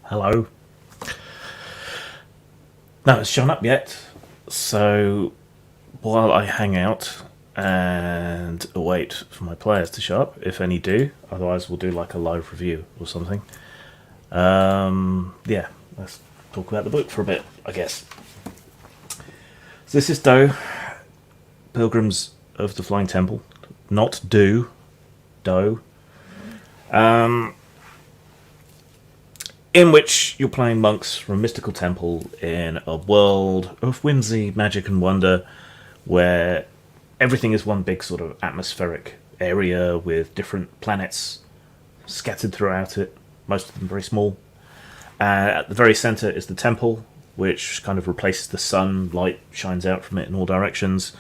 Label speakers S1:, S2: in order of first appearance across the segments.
S1: Hello. No, it's shown up yet. So while I hang out and wait for my players to show up, if any do, otherwise we'll do like a live review or something. Yeah, let's talk about the book for a bit, I guess. So this is Doe, Pilgrims of the Flying Temple, not Do, Doe. In which you're playing monks from a mystical temple in a world of whimsy, magic, and wonder, where everything is one big sort of atmospheric area with different planets scattered throughout it, most of them very small. At the very center is the temple, which kind of replaces the sun. Light shines out from it in all directions.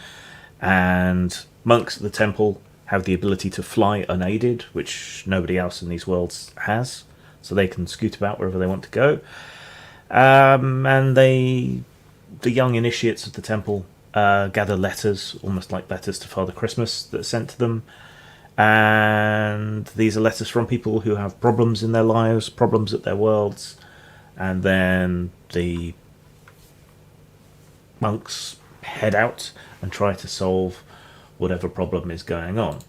S1: And monks at the temple have the ability to fly unaided, which nobody else in these worlds has. So they can scoot about wherever they want to go. And the young initiates of the temple gather letters, almost like letters to Father Christmas, that are sent to them. And these are letters from people who have problems in their lives, problems at their worlds. And then the monks head out and try to solve whatever problem is going on.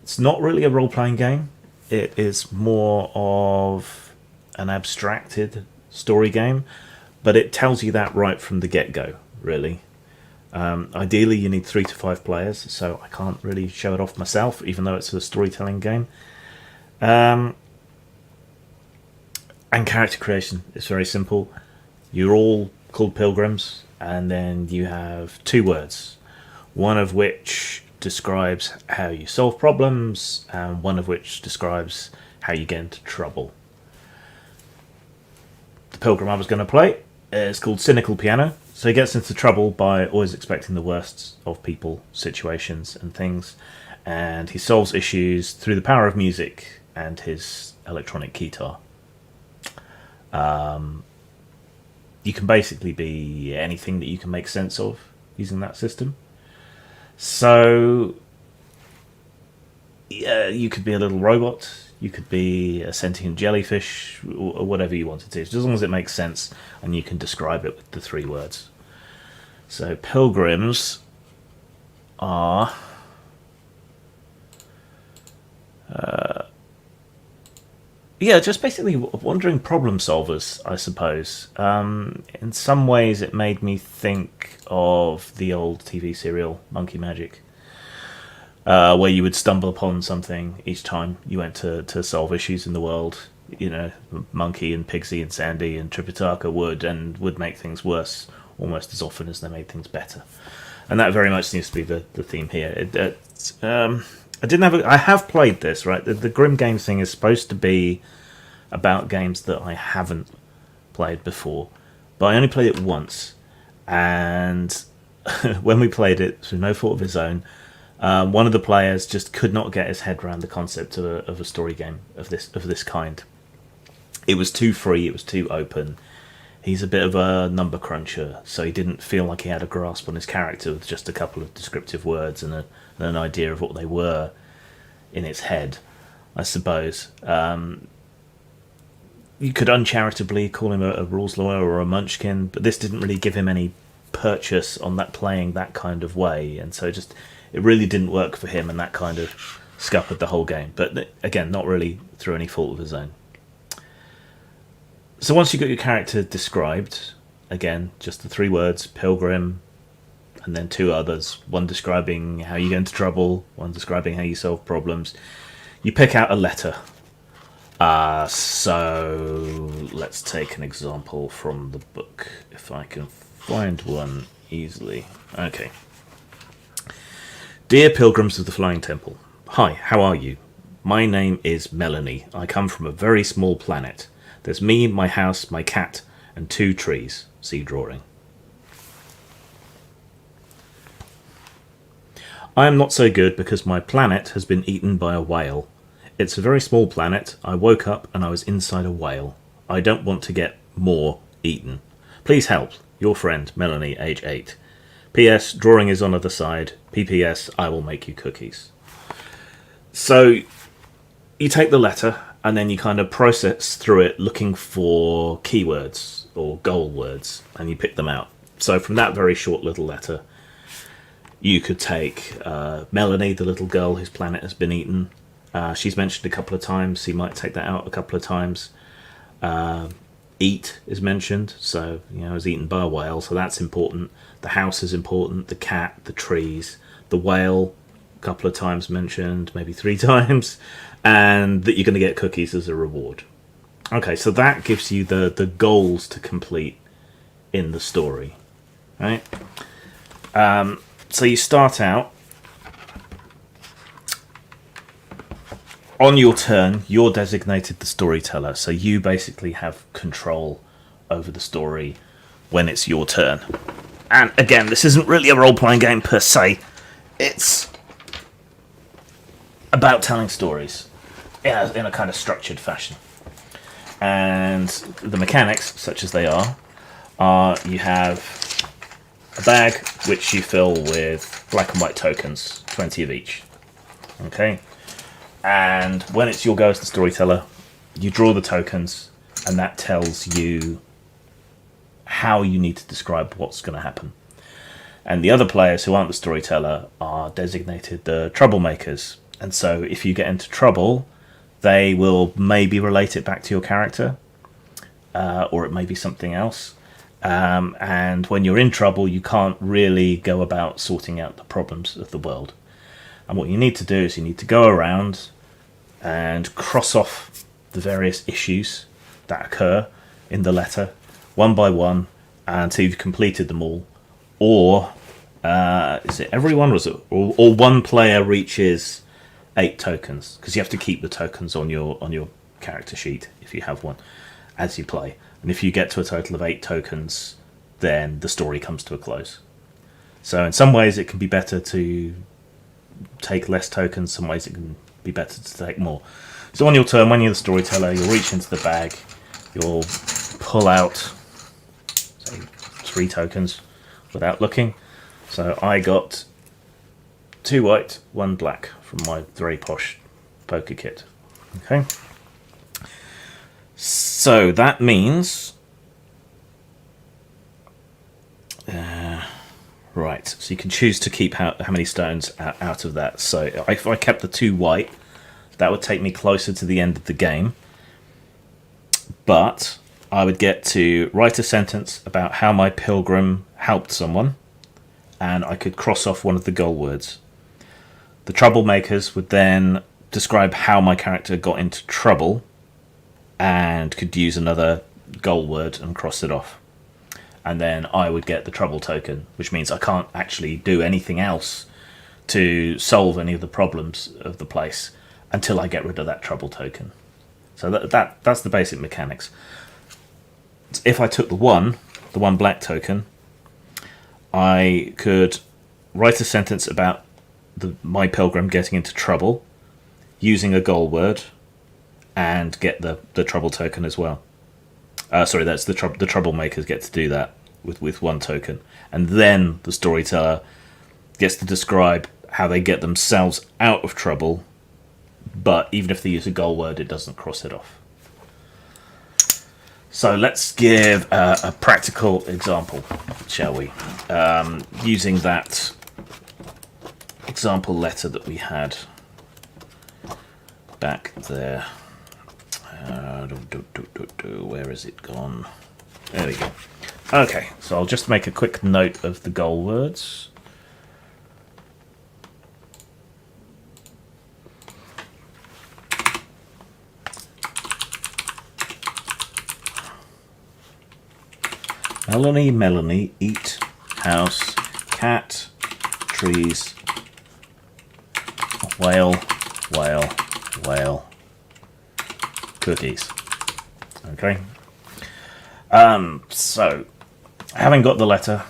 S1: It's not really a role-playing game. It is more of an abstracted story game, but it tells you that right from the get-go, really. Ideally, you need 3 to 5 players, so I can't really show it off myself, even though it's a storytelling game. And character creation is very simple. You're all called Pilgrims, and then you have 2 words, one of which describes how you solve problems, and one of which describes how you get into trouble. The Pilgrim I was going to play is called Cynical Piano, so he gets into trouble by always expecting the worst of people, situations, and things, and he solves issues through the power of music and his electronic guitar. You can basically be anything that you can make sense of using that system. So, yeah, you could be a little robot, you could be a sentient jellyfish, or whatever you want it to, as long as it makes sense and you can describe it with the 3 words. So, Pilgrims are just basically wandering problem solvers, I suppose. In some ways, it made me think of the old TV serial Monkey Magic, where you would stumble upon something each time you went to solve issues in the world. You know, Monkey and Pigsy and Sandy and Tripitaka would make things worse almost as often as they made things better. And that very much seems to be the theme here. I have played this, right? The Grim Games thing is supposed to be about games that I haven't played before, but I only played it once, and when we played it through no fault of his own, one of the players just could not get his head around the concept of a story game of this kind. It was too free, it was too open. He's a bit of a number cruncher, so he didn't feel like he had a grasp on his character with just a couple of descriptive words and an idea of what they were in his head, I suppose. You could uncharitably call him a rules lawyer or a munchkin, but this didn't really give him any purchase on that playing that kind of way, and so it really didn't work for him, and that kind of scuppered the whole game. But again, not really through any fault of his own. So once you got your character described, again, just the 3 words, Pilgrim, and then 2 others, one describing how you get into trouble, one describing how you solve problems, you pick out a letter. So let's take an example from the book, if I can find one easily. Okay. Dear Pilgrims of the Flying Temple, hi, how are you? My name is Melanie. I come from a very small planet. There's me, my house, my cat, and 2 trees. See drawing. I am not so good because my planet has been eaten by a whale. It's a very small planet. I woke up and I was inside a whale. I don't want to get more eaten. Please help. Your friend, Melanie, age 8. P.S. Drawing is on other side. P.P.S. I will make you cookies. So you take the letter and then you kind of process through it looking for keywords or goal words, and you pick them out. So from that very short little letter, you could take Melanie, the little girl whose planet has been eaten. She's mentioned a couple of times, so you might take that out a couple of times. Eat is mentioned, so I was eaten by a whale, so that's important. The house is important, the cat, the trees, the whale, a couple of times mentioned, maybe 3 times, and that you're going to get cookies as a reward. Okay, so that gives you the goals to complete in the story, right? So you start out. On your turn, you're designated the storyteller, so you basically have control over the story when it's your turn. And again, this isn't really a role-playing game per se. It's about telling stories in a kind of structured fashion. And the mechanics, such as they are you have a bag which you fill with black and white tokens, 20 of each. Okay? And when it's your go as the storyteller, you draw the tokens, and that tells you how you need to describe what's going to happen. And the other players who aren't the storyteller are designated the troublemakers. And so if you get into trouble, they will maybe relate it back to your character, or it may be something else. And when you're in trouble, you can't really go about sorting out the problems of the world. And what you need to do is you need to go around and cross off the various issues that occur in the letter, one by one, until you've completed them all. Or, is it everyone, or is it, or one player reaches 8 tokens? Because you have to keep the tokens on your character sheet, if you have one, as you play. And if you get to a total of 8 tokens, then the story comes to a close. So in some ways it can be better to take less tokens, some ways it can be better to take more. So on your turn, when you're the storyteller, you'll reach into the bag, you'll pull out, say, 3 tokens without looking. So I got 2 white, 1 black from my very posh poker kit. Okay. So that means right, so you can choose to keep how many stones out of that. So if I kept the 2 white, that would take me closer to the end of the game. But I would get to write a sentence about how my pilgrim helped someone, and I could cross off one of the goal words. The troublemakers would then describe how my character got into trouble, and could use another goal word and cross it off. And then I would get the trouble token, which means I can't actually do anything else to solve any of the problems of the place until I get rid of that trouble token. So that's the basic mechanics. If I took the one black token, I could write a sentence about my pilgrim getting into trouble using a goal word and get the trouble token as well. Sorry, that's the troublemakers get to do that with 1 token. And then the storyteller gets to describe how they get themselves out of trouble, but even if they use a goal word, it doesn't cross it off. So let's give a practical example, shall we? Using that example letter that we had back there. Where is it gone? There we go. Okay, so I'll just make a quick note of the goal words. Melanie, eat, house, cat, trees, whale, cookies. Okay. So, having got the letter,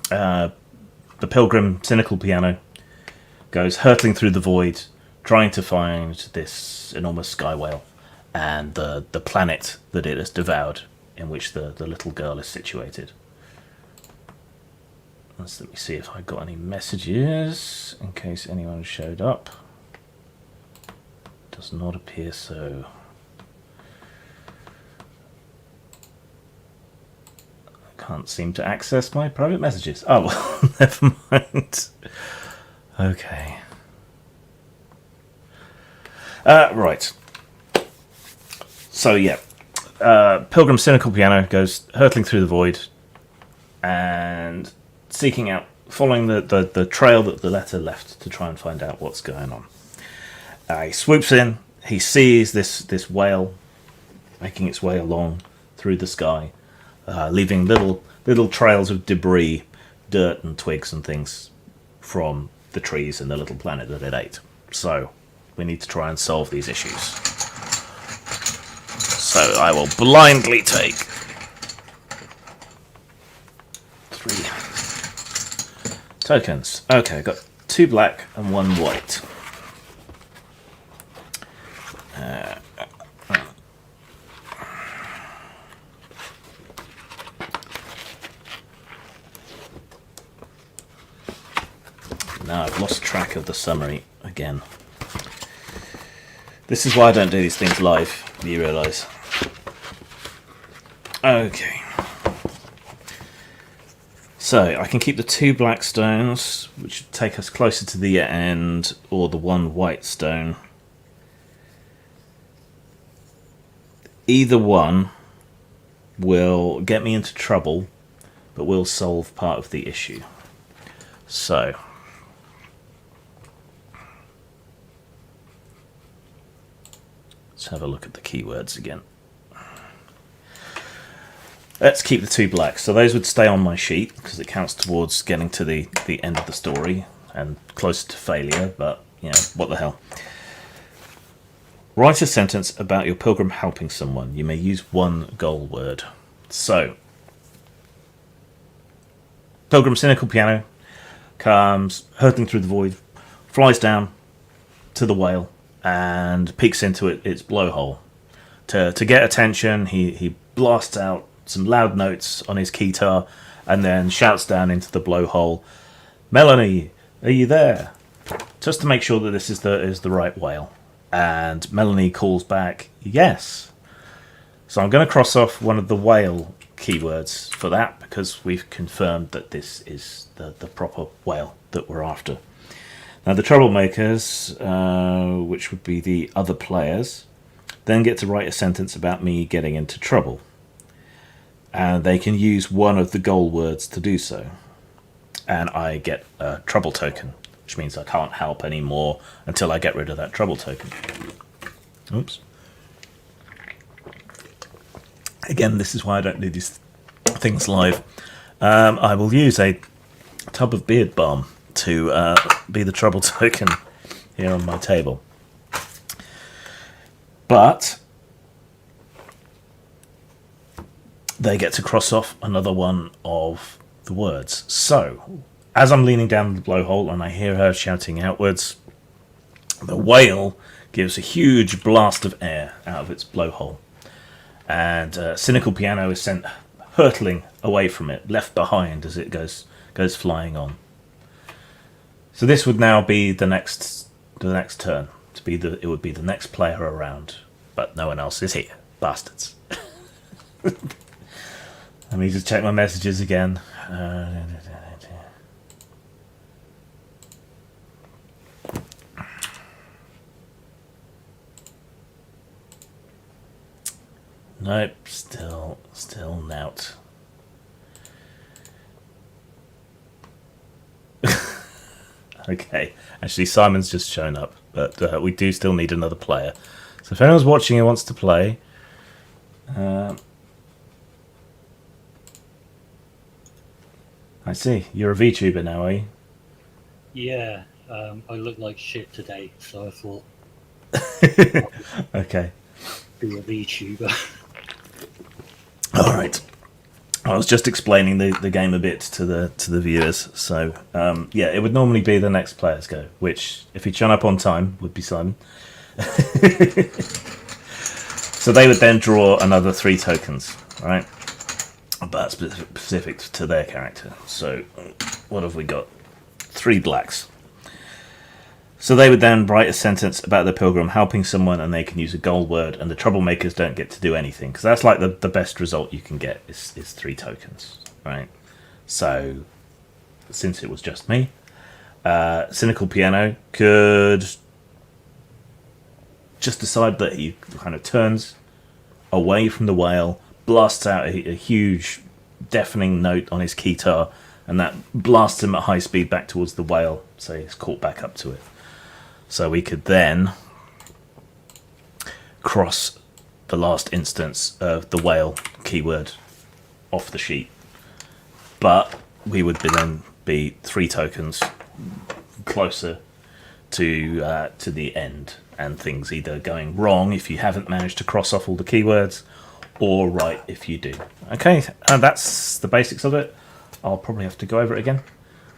S1: the pilgrim, cynical piano, goes hurtling through the void, trying to find this enormous sky whale and the planet that it has devoured, in which the little girl is situated. Let me see if I got any messages, in case anyone showed up. Does not appear so. can't seem to access my private messages. Oh, well, never mind. Okay. Right. So, yeah. Pilgrim's cynical piano goes hurtling through the void and seeking out, following the trail that the letter left to try and find out what's going on. He swoops in. He sees this whale making its way along through the sky, leaving little trails of debris, dirt and twigs and things from the trees and the little planet that it ate. So we need to try and solve these issues. So I will blindly take 3 tokens. Okay, got 2 black and 1 white. Now I've lost track of the summary again. This is why I don't do these things live, you realise. Okay. So, I can keep the 2 black stones, which would take us closer to the end, or the 1 white stone. Either one will get me into trouble, but will solve part of the issue. So, let's have a look at the keywords again. Let's keep the 2 blacks. So those would stay on my sheet because it counts towards getting to the end of the story and closer to failure, but, you know, what the hell. Write a sentence about your pilgrim helping someone. You may use 1 goal word. So, Pilgrim's cynical piano comes hurtling through the void, flies down to the whale, and peeks into its blowhole. To get attention, he blasts out some loud notes on his guitar and then shouts down into the blowhole, "Melanie, are you there?" Just to make sure that this is the right whale. And Melanie calls back, "Yes." So I'm going to cross off one of the whale keywords for that because we've confirmed that this is the proper whale that we're after. Now the troublemakers, which would be the other players, then get to write a sentence about me getting into trouble. And they can use 1 of the goal words to do so. And I get a trouble token, which means I can't help anymore until I get rid of that trouble token. Oops. Again, this is why I don't do these things live. I will use a tub of beard balm to be the trouble token here on my table. But they get to cross off another one of the words. So, as I'm leaning down the blowhole and I hear her shouting outwards, the whale gives a huge blast of air out of its blowhole. And cynical piano is sent hurtling away from it, left behind as it goes flying on. So this would now be the next turn. It would be the next player around, but no one else is here. Bastards. Let me just check my messages again. Nope, still nout. Okay, actually Simon's just shown up, but we do still need another player. So if anyone's watching and wants to play, I see. You're a VTuber now, are you?
S2: Yeah, I look like shit today, so I thought
S1: okay.
S2: be a VTuber.
S1: Alright. I was just explaining the game a bit to the viewers. So, yeah, it would normally be the next player's go, which, if he'd shown up on time, would be Simon. So they would then draw another 3 tokens, right? But specific to their character. So, what have we got? 3 blacks. So they would then write a sentence about the pilgrim helping someone, and they can use a goal word, and the troublemakers don't get to do anything, because that's like the best result you can get is 3 tokens. right? So, since it was just me, Cynical Piano could just decide that he kind of turns away from the whale, blasts out a huge, deafening note on his guitar, and that blasts him at high speed back towards the whale, so he's caught back up to it. So we could then cross the last instance of the whale keyword off the sheet, but we would then be 3 tokens closer to the end, and things either going wrong if you haven't managed to cross off all the keywords, or right if you do. Okay, and that's the basics of it. I'll probably have to go over it again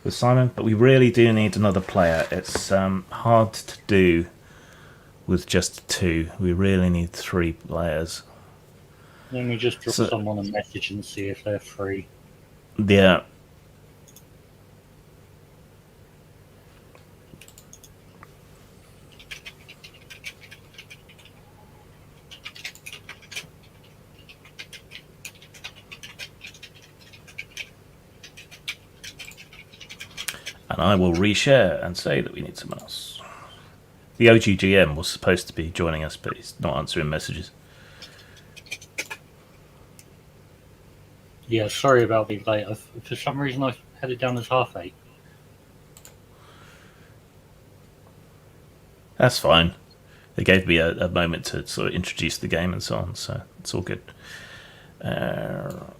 S1: with Simon, but we really do need another player. It's hard to do with just 2. We really need 3 players.
S2: Let me just drop someone a message and see if they're free.
S1: Yeah. And I will reshare and say that we need someone else. The OGGM was supposed to be joining us, but he's not answering messages.
S2: Yeah, sorry about being late. For some reason, I had it down as 8:30.
S1: That's fine. They gave me a moment to sort of introduce the game and so on, so it's all good.
S2: I'm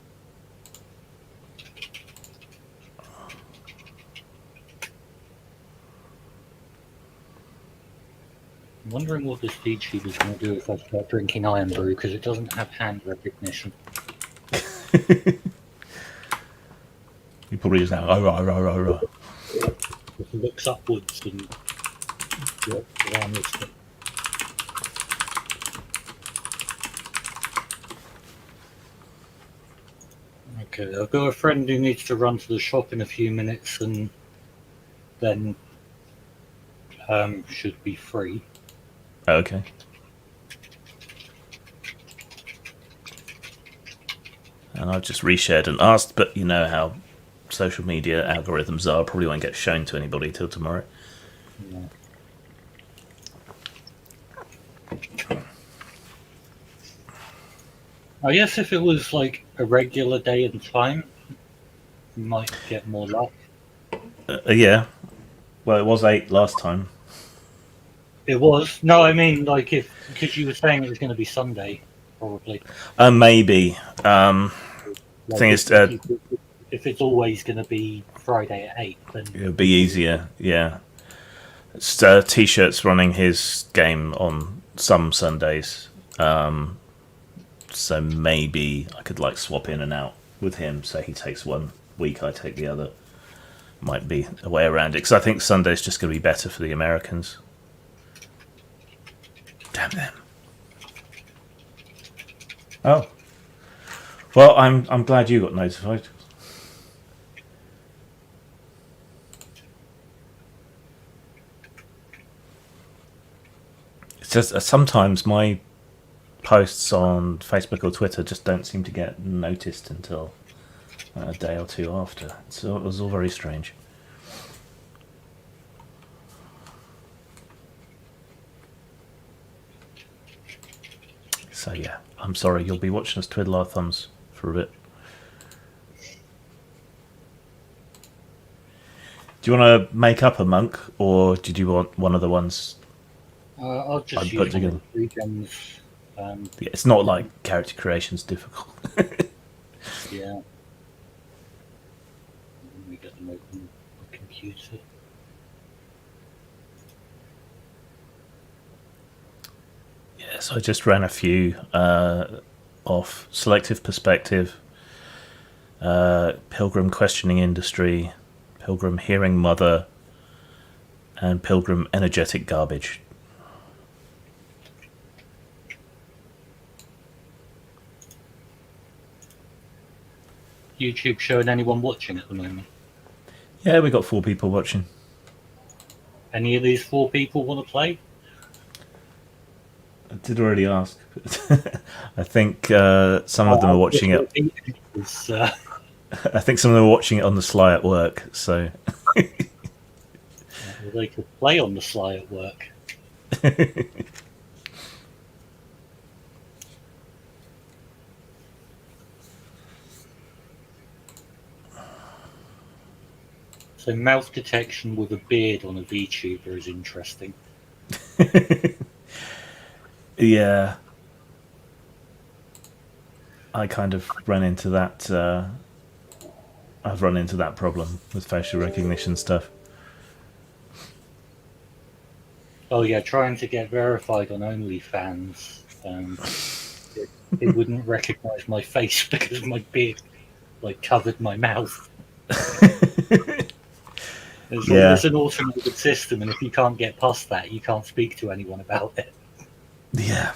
S2: wondering what this feature is going to do if I start drinking Iron Brew, because it doesn't have hand recognition.
S1: You probably just have, oh.
S2: It looks upwards and walks around this thing. Okay, I've got a friend who needs to run to the shop in a few minutes and then should be free.
S1: Okay. And I've just reshared and asked, but you know how social media algorithms are. Probably won't get shown to anybody till tomorrow.
S2: Yeah. I guess if it was like a regular day and time, you might get more luck.
S1: Yeah. Well, it was 8 last time.
S2: It was. No, I mean, like, because you were saying it was going to be Sunday, probably.
S1: Maybe.
S2: Like
S1: Thing is,
S2: if it's always going to be Friday at 8, then
S1: it'll be easier. Yeah. It's, T-shirt's running his game on some Sundays, so maybe I could like swap in and out with him. So he takes one week, I take the other. Might be a way around it, because I think Sunday's just going to be better for the Americans. Damn them. Oh. Well, I'm glad you got notified. It's just sometimes my posts on Facebook or Twitter just don't seem to get noticed until a day or 2 after. So it was all very strange. So yeah, I'm sorry, you'll be watching us twiddle our thumbs for a bit. Do you want to make up a monk, or did you want one of the ones
S2: I'll just
S1: I'd
S2: use
S1: put together?
S2: weekends.
S1: Yeah, it's not like character creation's difficult.
S2: Yeah. Let me get them open on the computer.
S1: Yeah, so I just ran a few off Selective Perspective, Pilgrim Questioning Industry, Pilgrim Hearing Mother, and Pilgrim Energetic Garbage.
S2: YouTube showing anyone watching at the moment?
S1: Yeah, we got 4 people watching.
S2: Any of these 4 people want to play?
S1: I did already ask. I think some of them are watching it. I think some of them were watching it on the sly at work. So
S2: Well, they could play on the sly at work. So mouth detection with a beard on a VTuber is interesting.
S1: yeah, I kind of run into that. I've run into that problem with facial recognition stuff.
S2: Oh yeah, trying to get verified on OnlyFans. It wouldn't recognise my face because my beard like covered my mouth. It's like
S1: Yeah,
S2: it's an automated system, and if you can't get past that, you can't speak to anyone about it.
S1: yeah,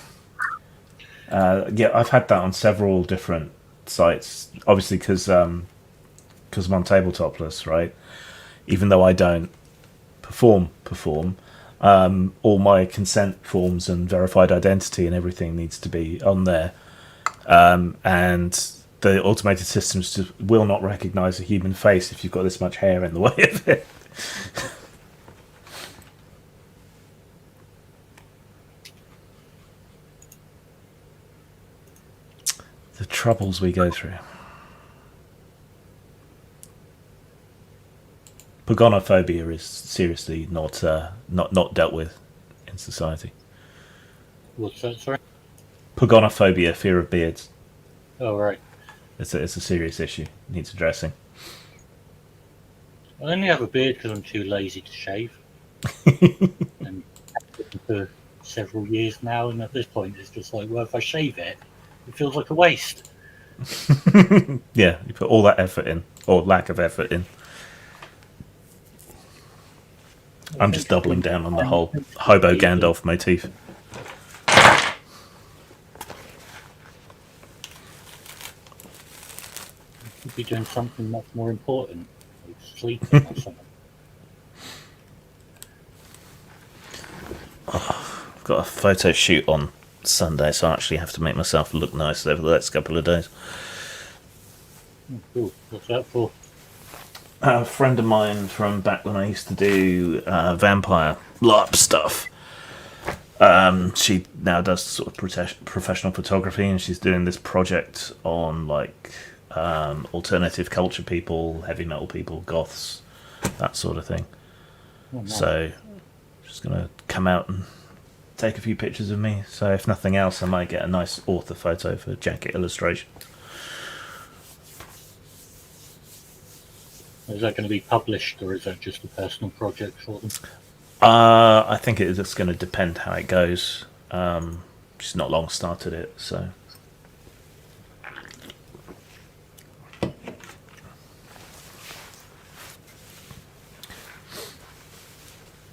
S1: yeah. I've had that on several different sites. Obviously, because I'm on Tabletopless, right? Even though I don't perform, all my consent forms and verified identity and everything needs to be on there, and the automated systems just will not recognise a human face if you've got this much hair in the way of it. The troubles we go through. Pogonophobia is seriously not dealt with in society.
S2: What's that? Sorry.
S1: Pogonophobia, fear of beards.
S2: Oh right.
S1: It's a serious issue. Needs addressing.
S2: I only have a beard because I'm too lazy to shave, and for several years now. And at this point, it's just like, well, if I shave it, it feels like a waste.
S1: Yeah, you put all that effort in, or lack of effort in. I'm just doubling down on the whole hobo Gandalf motif.
S2: Could be doing something much more important, like sleeping or something.
S1: I've got a photo shoot on Sunday, so I actually have to make myself look nice over the next couple of days.
S2: Cool. What's that for?
S1: A friend of mine from back when I used to do vampire LARP stuff. She now does sort of professional photography, and she's doing this project on like alternative culture people, heavy metal people, goths, that sort of thing.
S2: Oh, nice.
S1: So she's gonna come out and take a few pictures of me. So if nothing else, I might get a nice author photo for jacket illustration.
S2: Is that going to be published, or is that just a personal project for them?
S1: I think it's just going to depend how it goes. She's not long started it, so.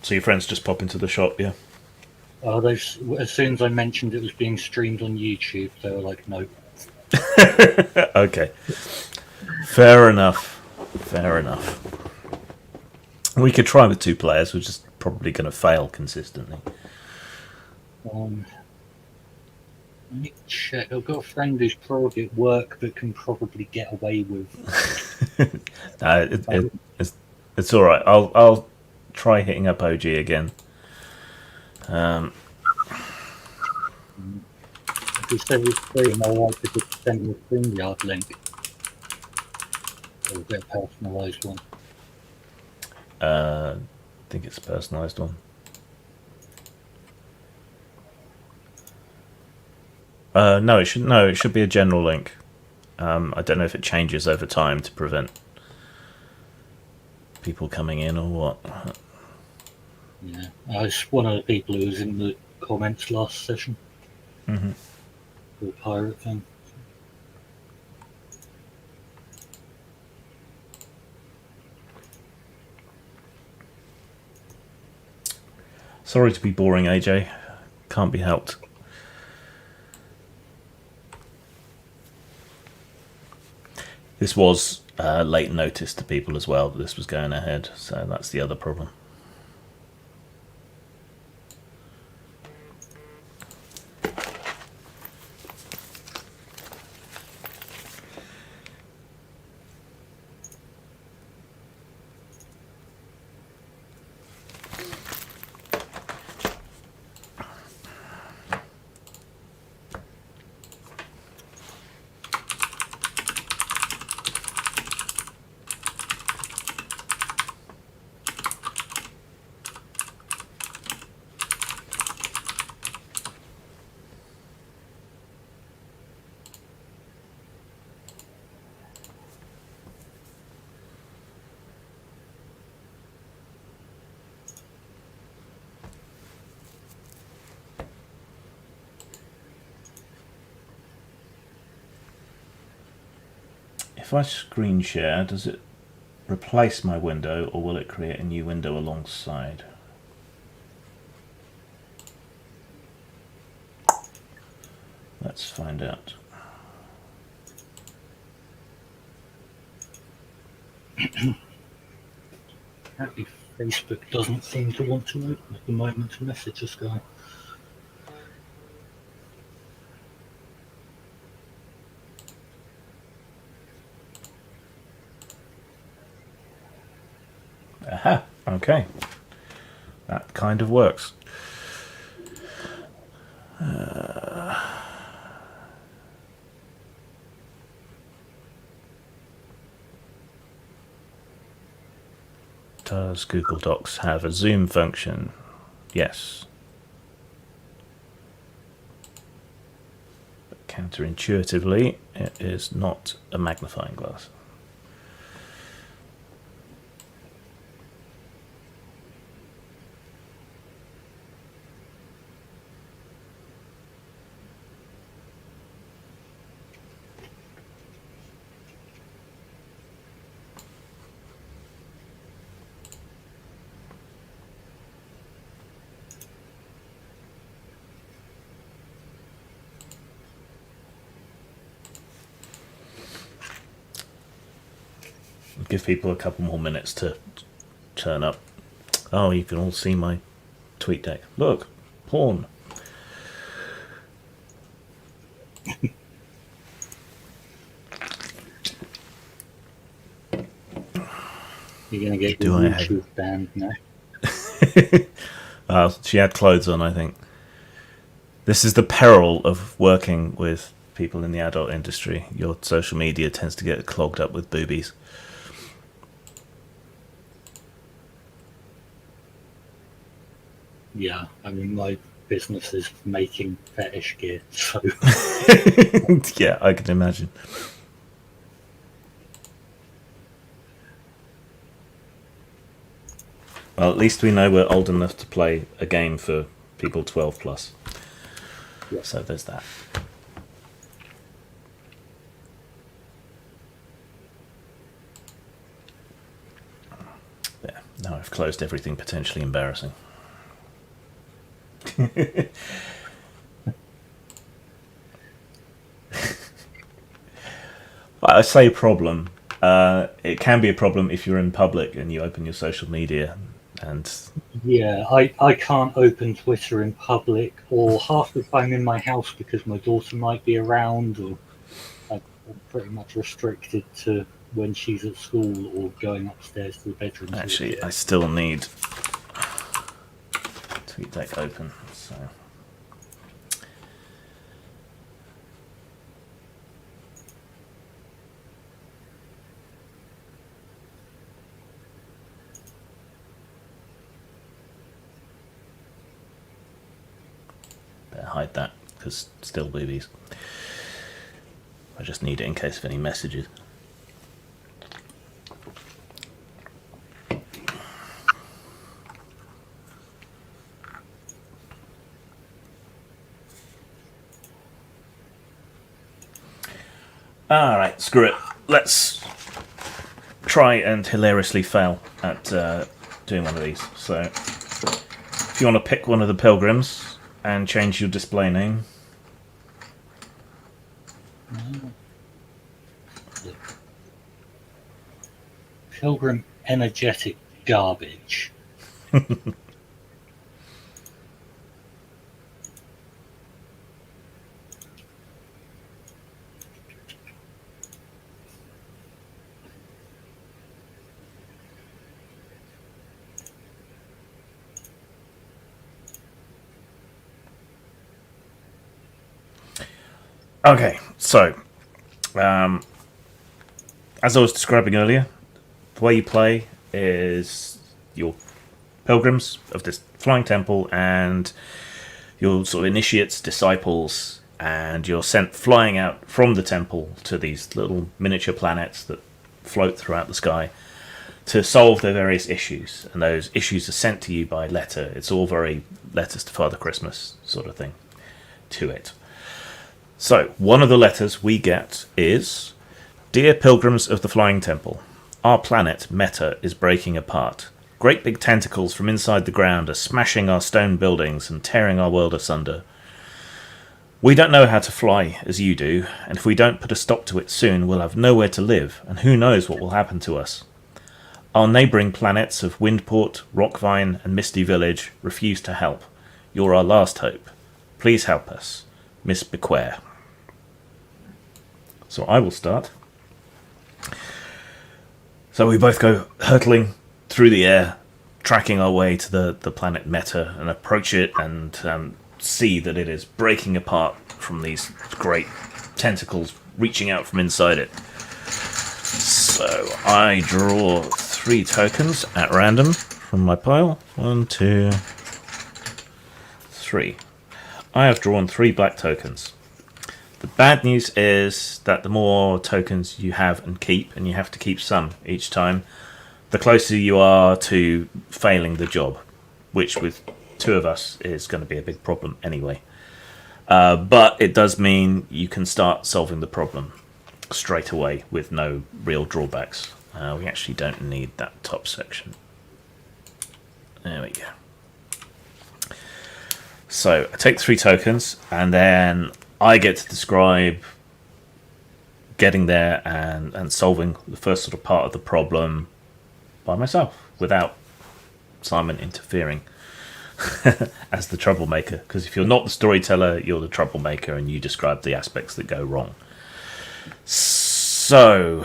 S1: So your friends just pop into the shop, yeah?
S2: Oh, as soon as I mentioned it was being streamed on YouTube, they were like, "No."
S1: Okay. Fair enough. Fair enough. We could try with 2 players, we're just probably going to fail consistently.
S2: Let me check. I've got a friend who's probably at work that can probably get away with.
S1: It's all right. I'll try hitting up OG again.
S2: If he says it's free, am I right to just send him a StreamYard link? Or a bit of personalised one?
S1: I think it's a personalised one. No, it should. No, it should be a general link. I don't know if it changes over time to prevent people coming in or what.
S2: Yeah, I was one of the people who was in the comments last session.
S1: Mm-hmm.
S2: The pirate thing.
S1: Sorry to be boring, AJ. Can't be helped. This was late notice to people as well that this was going ahead, so that's the other problem. if I screen share, does it replace my window, or will it create a new window alongside? Let's find out.
S2: Apparently Facebook doesn't seem to want to open at the moment to message this guy.
S1: Aha, okay. That kind of works. Does Google Docs have a zoom function? Yes. But counterintuitively, it is not a magnifying glass. Give people a couple more minutes to turn up. Oh, you can all see my tweet deck. Look, porn.
S2: You're going to get your YouTube banned now.
S1: She had clothes on, I think. This is the peril of working with people in the adult industry. Your social media tends to get clogged up with boobies.
S2: Yeah, I mean, my business is making fetish gear, so...
S1: Yeah, I can imagine. Well, at least we know we're old enough to play a game for people 12 plus.
S2: Yeah.
S1: So there's that. Yeah, now I've closed everything potentially embarrassing. I say problem. It can be a problem if you're in public and you open your social media and...
S2: Yeah, I can't open Twitter in public, or half the time in my house because my daughter might be around, or I'm pretty much restricted to when she's at school or going upstairs to the bedroom.
S1: Actually, I still need TweetDeck open, so... Better hide that, because still boobies. I just need it in case of any messages. Alright, screw it. Let's try and hilariously fail at doing one of these. So, if you want to pick one of the Pilgrims and change your display name.
S2: Pilgrim energetic garbage.
S1: Okay, so, as I was describing earlier, the way you play is your pilgrims of this flying temple and your sort of initiates, disciples, and you're sent flying out from the temple to these little miniature planets that float throughout the sky to solve their various issues. And those issues are sent to you by letter. It's all very letters to Father Christmas sort of thing to it. So, one of the letters we get is, Dear Pilgrims of the Flying Temple, our planet, Meta, is breaking apart. Great big tentacles from inside the ground are smashing our stone buildings and tearing our world asunder. We don't know how to fly as you do, and if we don't put a stop to it soon, we'll have nowhere to live, and who knows what will happen to us. Our neighbouring planets of Windport, Rockvine, and Misty Village refuse to help. You're our last hope. Please help us. Miss Bequare. So I will start. So we both go hurtling through the air, tracking our way to the planet Meta, and approach it and see that it is breaking apart from these great tentacles reaching out from inside it. So I draw 3 tokens at random from my pile. 1, 2, 3. I have drawn 3 black tokens. The bad news is that the more tokens you have and keep, and you have to keep some each time, the closer you are to failing the job, which with 2 of us is going to be a big problem anyway. But it does mean you can start solving the problem straight away with no real drawbacks. We actually don't need that top section. There we go. So I take 3 tokens, and then I get to describe getting there and solving the first sort of part of the problem by myself without Simon interfering as the troublemaker. Because if you're not the storyteller, you're the troublemaker, and you describe the aspects that go wrong. So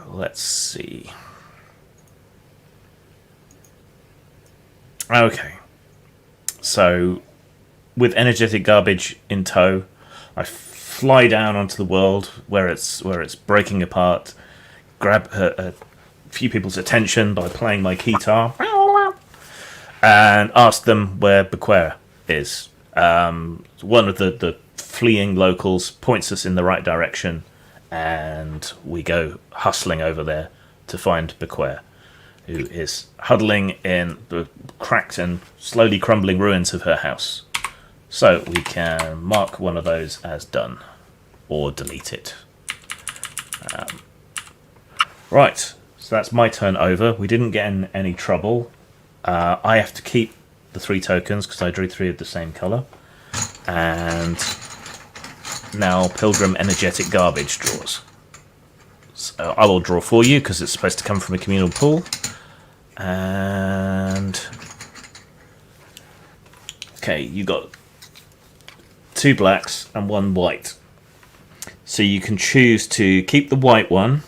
S1: let's see. Okay. So with energetic garbage in tow, I fly down onto the world where it's breaking apart, grab a few people's attention by playing my guitar, and ask them where Bequare is. One of the fleeing locals points us in the right direction, and we go hustling over there to find Bequare, who is huddling in the cracked and slowly crumbling ruins of her house. So we can mark one of those as done, or delete it. Right, so that's my turn over. We didn't get in any trouble. I have to keep the 3 tokens because I drew 3 of the same colour. And now Pilgrim Energetic Garbage draws. So I will draw for you because it's supposed to come from a communal pool. And okay, you got 2 blacks and 1 white. So you can choose to keep the white one,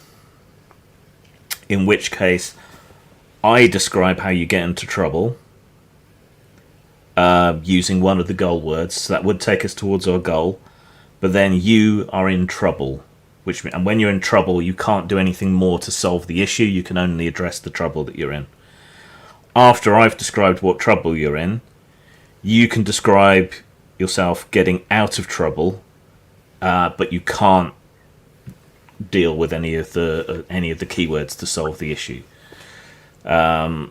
S1: in which case I describe how you get into trouble using one of the goal words. So that would take us towards our goal. But then you are in trouble, and when you're in trouble, you can't do anything more to solve the issue. You can only address the trouble that you're in. After I've described what trouble you're in, you can describe yourself getting out of trouble, but you can't deal with any of the keywords to solve the issue. If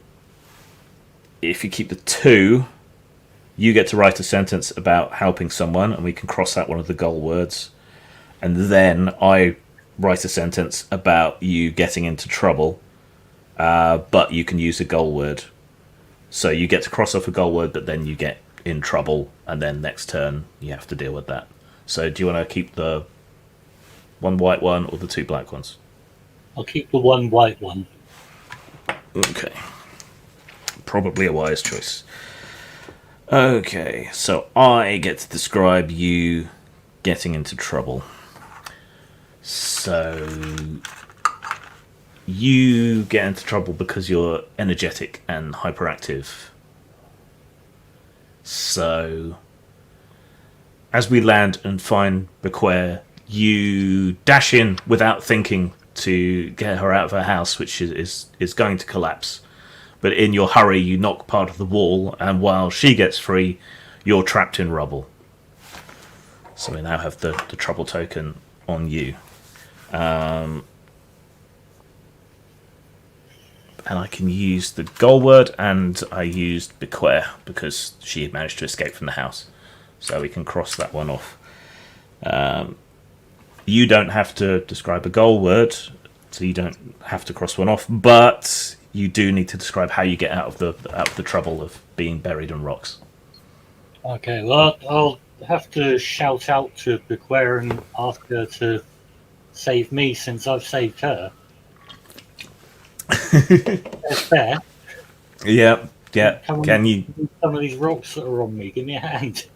S1: you keep the 2, you get to write a sentence about helping someone, and we can cross out one of the goal words. And then I write a sentence about you getting into trouble, but you can use a goal word. So you get to cross off a goal word, but then you get in trouble, and then next turn you have to deal with that. So do you want to keep the 1 white one or the 2 black ones?
S2: I'll keep the 1 white one.
S1: Okay. Probably a wise choice. Okay, so I get to describe you getting into trouble. So you get into trouble because you're energetic and hyperactive. So as we land and find Bequare, you dash in without thinking to get her out of her house, which is going to collapse. But in your hurry, you knock part of the wall, and while she gets free, you're trapped in rubble. So we now have the trouble token on you. And I can use the goal word, and I used Bequare because she had managed to escape from the house. So we can cross that one off. You don't have to describe a goal word, so you don't have to cross one off. But you do need to describe how you get out of the trouble of being buried in rocks.
S2: Okay, well, I'll have to shout out to Bequer and ask her to save me since I've saved her. That's fair.
S1: Yeah, yeah.
S2: Come on,
S1: Can you
S2: some of these rocks that are on me, give me a hand.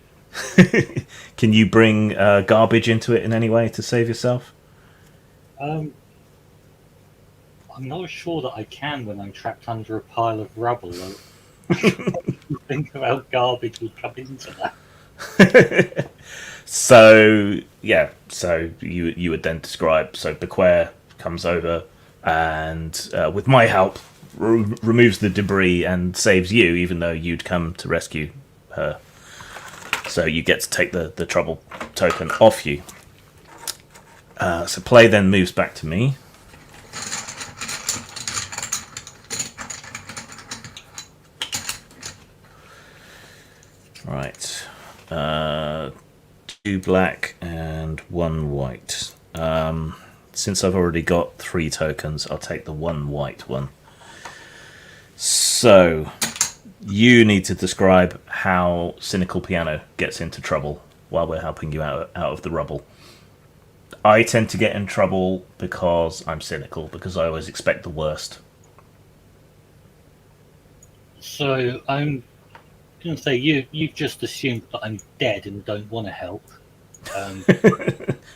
S1: can you bring garbage into it in any way to save yourself?
S2: Um, I'm not sure that I can when I'm trapped under a pile of rubble. Think about garbage would come into that.
S1: So yeah, so you would then describe. So Bequer comes over and with my help removes the debris and saves you, even though you'd come to rescue her. So you get to take the trouble token off you. So play then moves back to me. Right. 2 black and 1 white. Since I've already got 3 tokens, I'll take the 1 white one. So, you need to describe how Cynical Piano gets into trouble while we're helping you out of the rubble. I tend to get in trouble because I'm cynical, because I always expect the worst.
S2: So I'm going to say you've just assumed that I'm dead and don't want to help.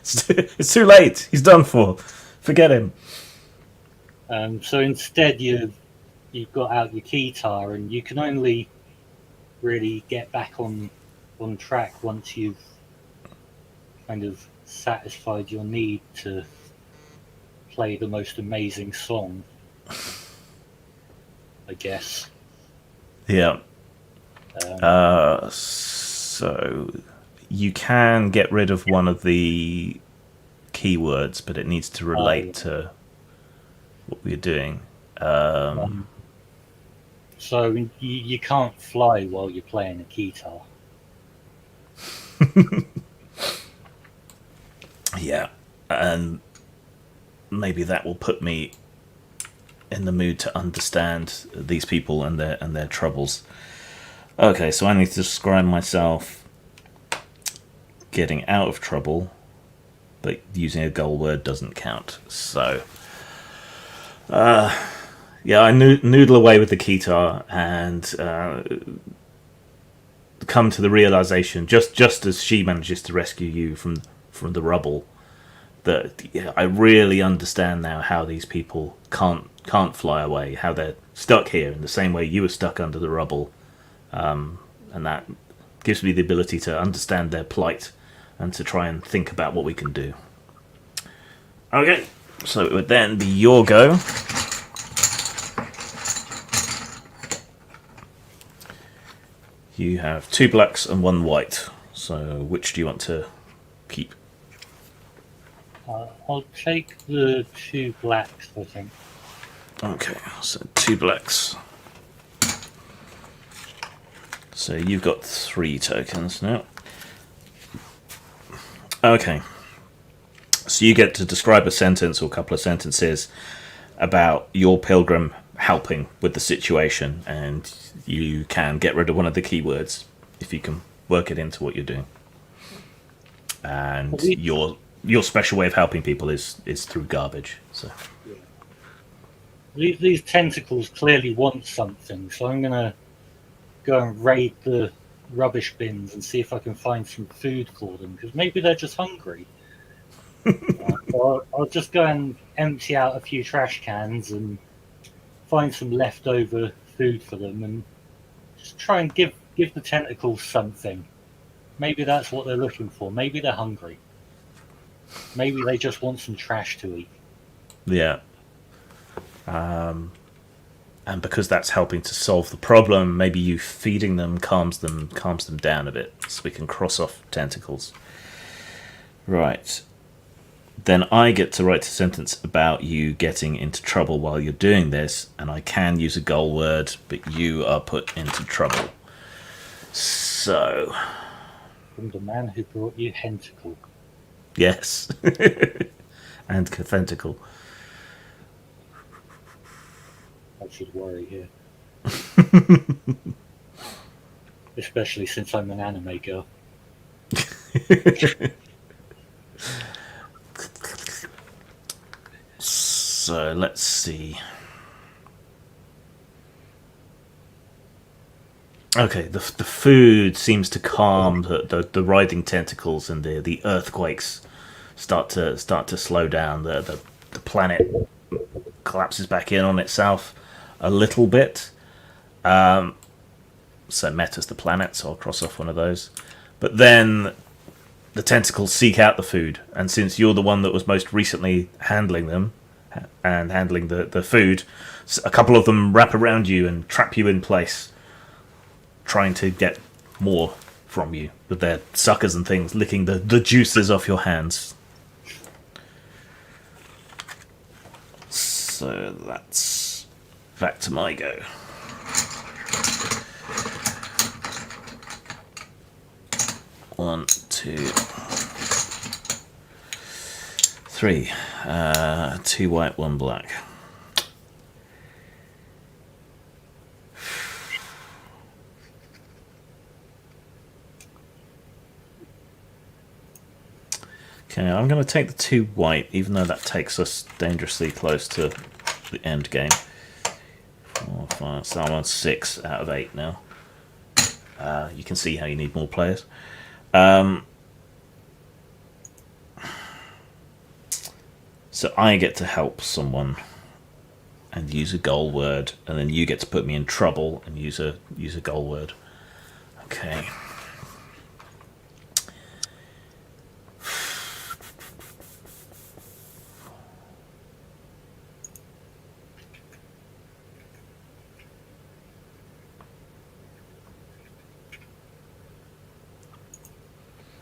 S1: It's too late. He's done for. Forget him.
S2: So instead you've got out your keytar, and you can only really get back on track once you've kind of satisfied your need to play the most amazing song, I guess.
S1: Yeah.
S2: Um,
S1: So you can get rid of one of the keywords, but it needs to relate to what we're doing.
S2: so you can't fly while you're playing a keytar.
S1: Yeah, and maybe that will put me in the mood to understand these people and their troubles. Okay, so I need to describe myself getting out of trouble, but using a goal word doesn't count. So, yeah, I noodle away with the keytar and come to the realization, just as she manages to rescue you from the rubble, that I really understand now how these people can't fly away, how they're stuck here in the same way you were stuck under the rubble, and that gives me the ability to understand their plight and to try and think about what we can do. Okay, so it would then be your go. You have 2 blacks and 1 white. So which do you want to keep?
S2: I'll take the 2 blacks, I think.
S1: Okay, so 2 blacks. So you've got 3 tokens now. Okay. So you get to describe a sentence or a couple of sentences about your pilgrim helping with the situation, and you can get rid of one of the keywords if you can work it into what you're doing. And your special way of helping people is through garbage. So
S2: these tentacles clearly want something, so I'm gonna go and raid the rubbish bins and see if I can find some food for them, because maybe they're just hungry. So I'll just go and empty out a few trash cans and find some leftover food for them, and just try and give the tentacles something. Maybe that's what they're looking for. Maybe they're hungry. Maybe they just want some trash to eat.
S1: yeah. And because that's helping to solve the problem, maybe you feeding them calms them down a bit, so we can cross off tentacles. Right. Then I get to write a sentence about you getting into trouble while you're doing this, and I can use a goal word, but you are put into trouble. So,
S2: From the man who brought you Hentacle.
S1: Yes. And Cathentical.
S2: I should worry here. Especially since I'm an anime girl.
S1: So let's see. Okay, the food seems to calm the writhing tentacles, and the earthquakes start to slow down. The planet collapses back in on itself a little bit. So Meta's the planet, so I'll cross off one of those. But then the tentacles seek out the food, and since you're the one that was most recently handling them and handling the food, a couple of them wrap around you and trap you in place, trying to get more from you with their suckers and things, licking the juices off your hands. So that's back to my go. One, two, three. 2 white, 1 black. Okay, I'm going to take the 2 white, even though that takes us dangerously close to the end game. 4, 5, so I'm on 6 out of 8 now. You can see how you need more players. So I get to help someone and use a goal word, and then you get to put me in trouble and use a goal word. Okay.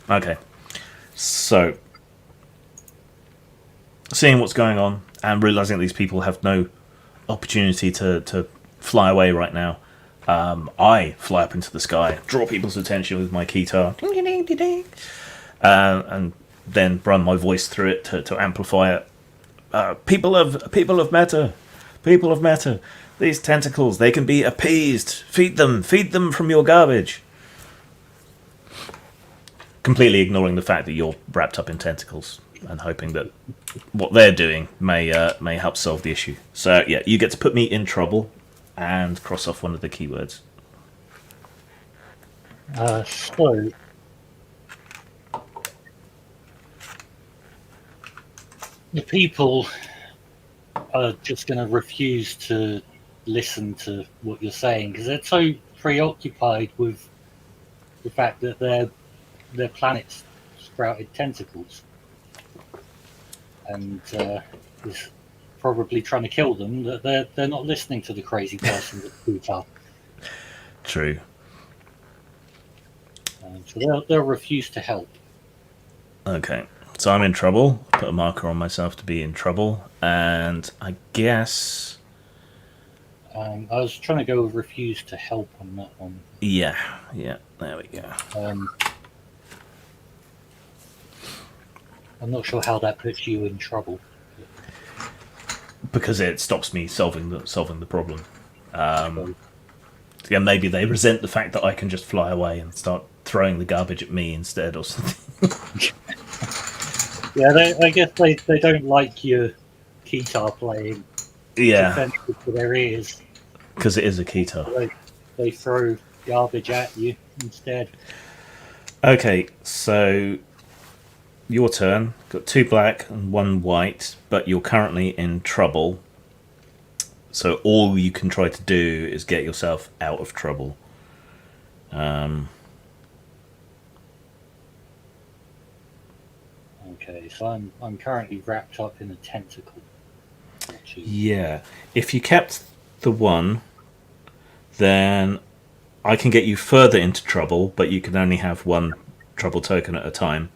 S1: Okay. So, seeing what's going on and realizing that these people have no opportunity to fly away right now, I fly up into the sky, draw people's attention with my guitar, and then run my voice through it to amplify it. People of Meta, people of Meta, these tentacles, they can be appeased. Feed them from your garbage. Completely ignoring the fact that you're wrapped up in tentacles and hoping that what they're doing may help solve the issue. So yeah, you get to put me in trouble and cross off one of the keywords.
S2: So the people are just going to refuse to listen to what you're saying because they're so preoccupied with the fact that their planet's sprouted tentacles and is probably trying to kill them, that they're not listening to the crazy person with the guitar.
S1: True.
S2: So they'll refuse to help.
S1: Okay, so I'm in trouble. Put a marker on myself to be in trouble, and I guess
S2: I was trying to go with refuse to help on that one.
S1: Yeah, there we go.
S2: I'm not sure how that puts you in trouble.
S1: Because it stops me solving the problem. Yeah, maybe they resent the fact that I can just fly away and start throwing the garbage at me instead or something.
S2: Yeah, I guess they don't like your guitar playing.
S1: Yeah.
S2: It's offensive to their ears.
S1: Because it is a guitar.
S2: They throw garbage at you instead.
S1: Okay, so your turn. Got 2 black and 1 white, but you're currently in trouble. So all you can try to do is get yourself out of trouble.
S2: Okay, so I'm currently wrapped up in a tentacle.
S1: Yeah. If you kept the 1, then I can get you further into trouble, but you can only have 1 trouble token at a time.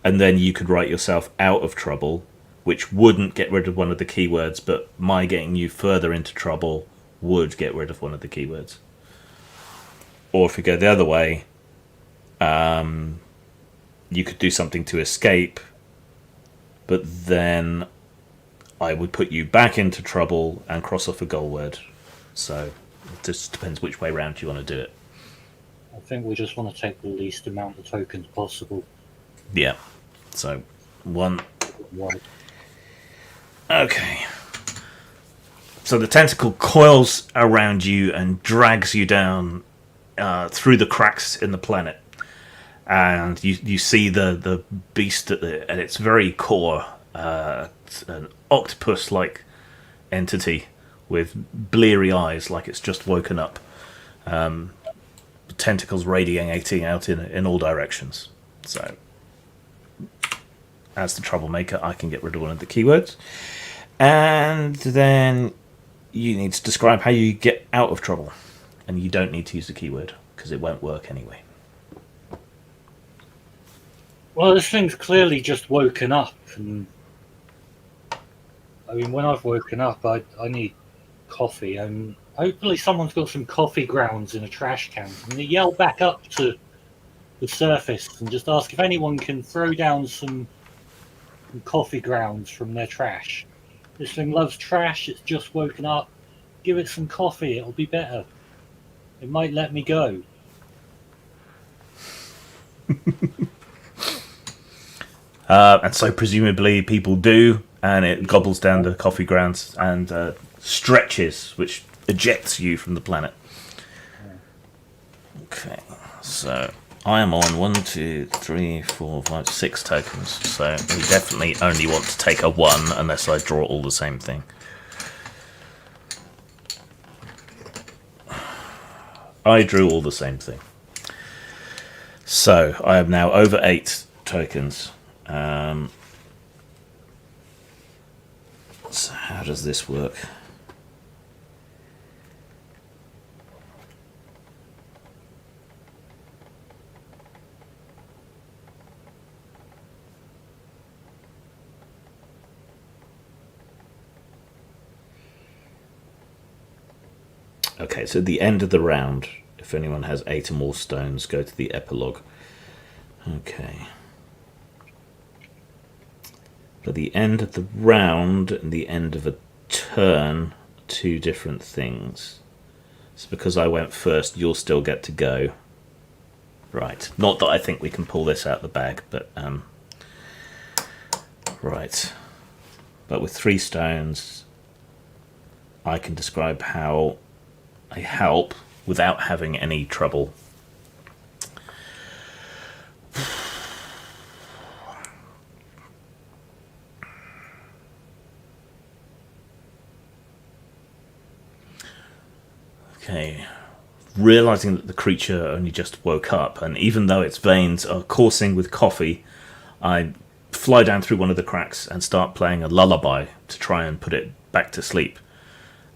S1: And then you could write yourself out of trouble, which wouldn't get rid of one of the keywords, but my getting you further into trouble would get rid of one of the keywords. Or if you go the other way, you could do something to escape, but then I would put you back into trouble and cross off a goal word. So it just depends which way round you want to do it.
S2: I think we just want to take the least amount of tokens possible.
S1: Yeah. So 1.
S2: Right.
S1: Okay. So the tentacle coils around you and drags you down through the cracks in the planet. And you see the beast at its very core. It's an octopus-like entity with bleary eyes, like it's just woken up. Tentacles radiating out in all directions. So, as the troublemaker, I can get rid of one of the keywords. And then you need to describe how you get out of trouble. And you don't need to use the keyword, because it won't work anyway.
S2: Well, this thing's clearly just woken up, and I mean, when I've woken up, I need coffee, and hopefully someone's got some coffee grounds in a trash can. And they yell back up to the surface and just ask if anyone can throw down some coffee grounds from their trash. This thing loves trash, it's just woken up. Give it some coffee, it'll be better. It might let me go.
S1: And so presumably people do, and it gobbles down the coffee grounds and stretches, which ejects you from the planet. Okay, so I am on 1, 2, 3, 4, 5, 6 tokens. So we definitely only want to take a 1 unless I draw all the same thing. I drew all the same thing. So I am now over 8 tokens. So how does this work? Okay, so at the end of the round, if anyone has 8 or more stones, go to the epilogue. Okay. But the end of the round and the end of a turn are 2 different things. So because I went first, you'll still get to go. Right. Not that I think we can pull this out of the bag, but right. But with 3 stones, I can describe how I help without having any trouble. Okay. Realizing that the creature only just woke up, and even though its veins are coursing with coffee, I fly down through one of the cracks and start playing a lullaby to try and put it back to sleep.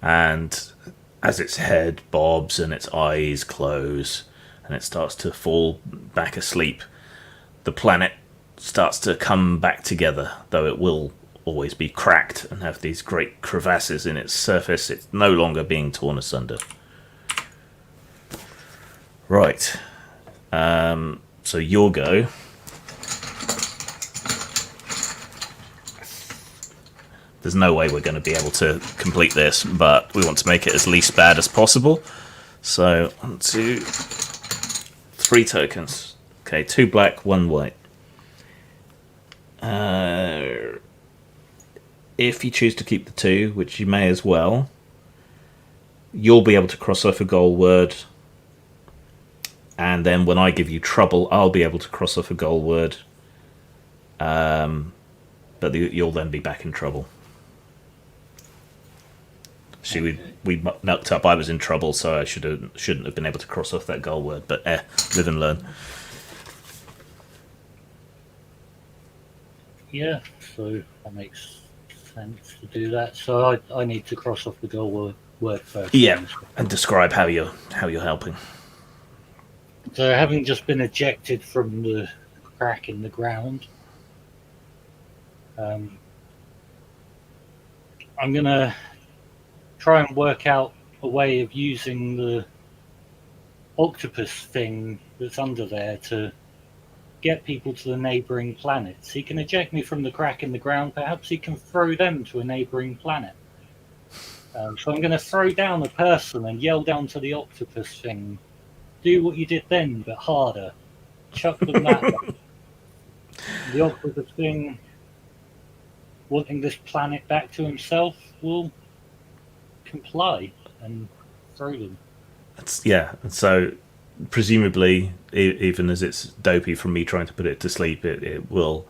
S1: And as its head bobs and its eyes close and it starts to fall back asleep, the planet starts to come back together, though it will always be cracked and have these great crevasses in its surface. It's no longer being torn asunder. Right. So your go. There's no way we're going to be able to complete this, but we want to make it as least bad as possible. So 1, 2, 3 tokens. Okay, 2 black, 1 white. If you choose to keep the 2, which you may as well, you'll be able to cross off a goal word. And then when I give you trouble, I'll be able to cross off a goal word. But you'll then be back in trouble. See, we mucked up. I was in trouble, so I shouldn't have been able to cross off that goal word. But live and learn.
S2: Yeah, so that makes sense to do that. So I need to cross off the goal word first.
S1: Yeah, and describe how you're helping.
S2: So having just been ejected from the crack in the ground, I'm gonna try and work out a way of using the octopus thing that's under there to get people to the neighbouring planets. He can eject me from the crack in the ground. Perhaps he can throw them to a neighbouring planet. So I'm going to throw down a person and yell down to the octopus thing, do what you did then, but harder. Chuck them that way. The octopus thing, wanting this planet back to himself, will comply and throw them.
S1: And so presumably, even as it's dopey from me trying to put it to sleep, it will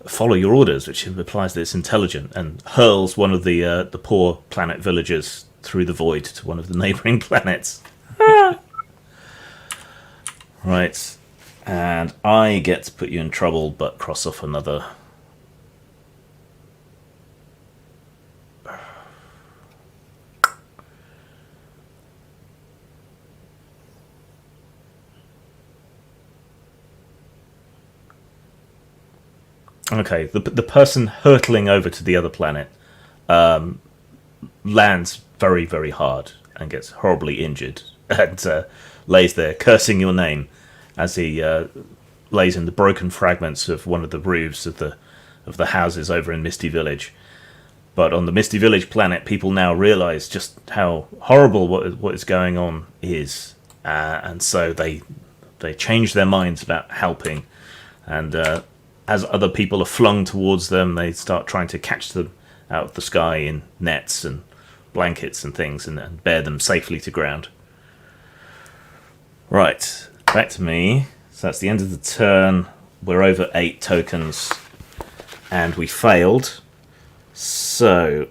S1: follow your orders, which implies that it's intelligent, and hurls one of the poor planet villagers through the void to one of the neighbouring planets. Right. And I get to put you in trouble, but cross off another. Okay, the person hurtling over to the other planet lands very, very hard and gets horribly injured and lays there cursing your name as he lays in the broken fragments of one of the roofs of the houses over in Misty Village. But on the Misty Village planet, people now realise just how horrible what is going on is, and so they change their minds about helping, and as other people are flung towards them, they start trying to catch them out of the sky in nets and blankets and things and bear them safely to ground. Right, back to me. So that's the end of the turn. We're over 8 tokens, and we failed. So,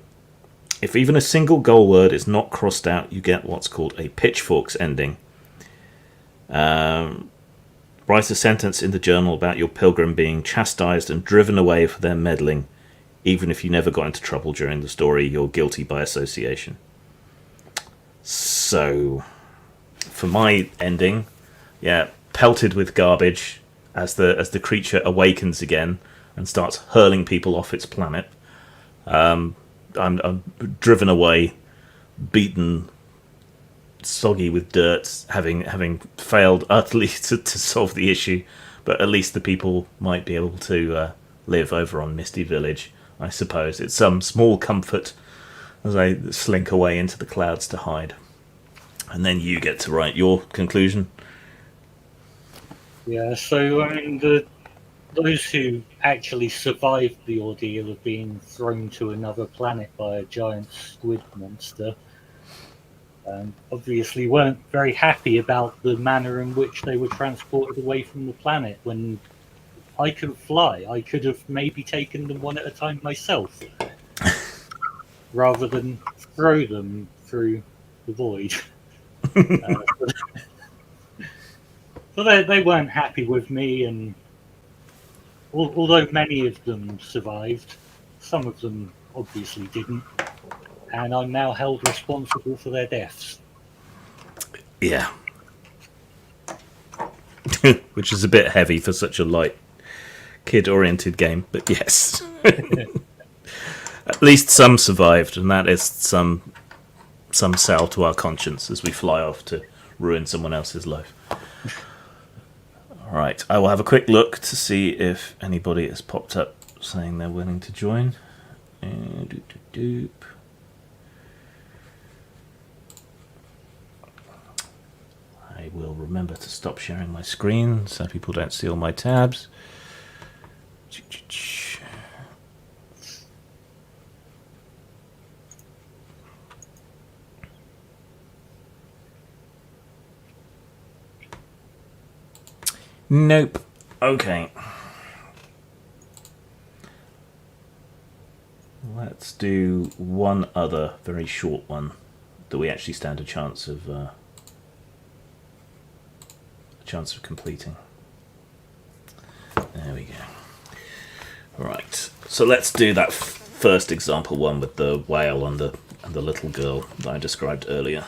S1: if even a single goal word is not crossed out, you get what's called a pitchforks ending. Write a sentence in the journal about your pilgrim being chastised and driven away for their meddling. Even if you never got into trouble during the story, you're guilty by association. So, for my ending, pelted with garbage as the creature awakens again and starts hurling people off its planet. I'm driven away, beaten, soggy with dirt, having failed utterly to solve the issue, but at least the people might be able to live over on Misty Village, I suppose. It's some small comfort as I slink away into the clouds to hide. And then you get to write your conclusion.
S2: Yeah, so those who actually survived the ordeal of being thrown to another planet by a giant squid monster obviously weren't very happy about the manner in which they were transported away from the planet. When I could fly, I could have maybe taken them one at a time myself, rather than throw them through the void. So they weren't happy with me, and although many of them survived, some of them obviously didn't, and I'm now held responsible for their deaths.
S1: Yeah. Which is a bit heavy for such a light, kid-oriented game, but yes. At least some survived, and that is some salve to our conscience as we fly off to ruin someone else's life. Right, I will have a quick look to see if anybody has popped up saying they're willing to join. I will remember to stop sharing my screen so people don't see all my tabs. Nope. Okay. Let's do one other very short one that we actually stand a chance of completing. There we go. Right. So let's do that first example one with the whale and the little girl that I described earlier.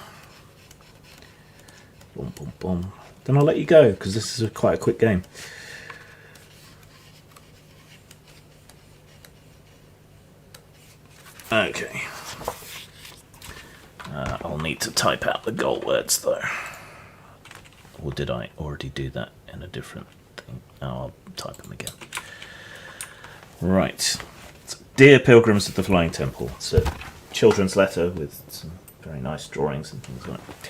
S1: Boom, boom, boom. Then I'll let you go, because this is quite a quick game. Okay. I'll need to type out the goal words, though. Or did I already do that in a different thing? I'll type them again. Right. So, Dear Pilgrims of the Flying Temple. It's a children's letter with some very nice drawings and things like that.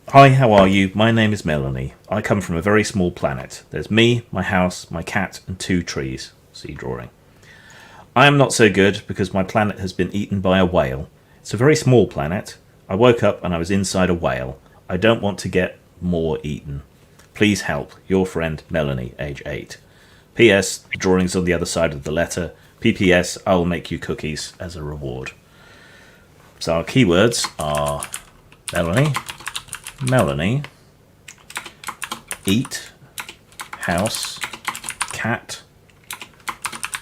S1: Hi, how are you? My name is Melanie. I come from a very small planet. There's me, my house, my cat, and 2 trees. See drawing. I am not so good because my planet has been eaten by a whale. It's a very small planet. I woke up and I was inside a whale. I don't want to get more eaten. Please help. Your friend Melanie, age 8. P.S. The drawing's on the other side of the letter. P.P.S. I'll make you cookies as a reward. So our keywords are Melanie, eat, house, cat,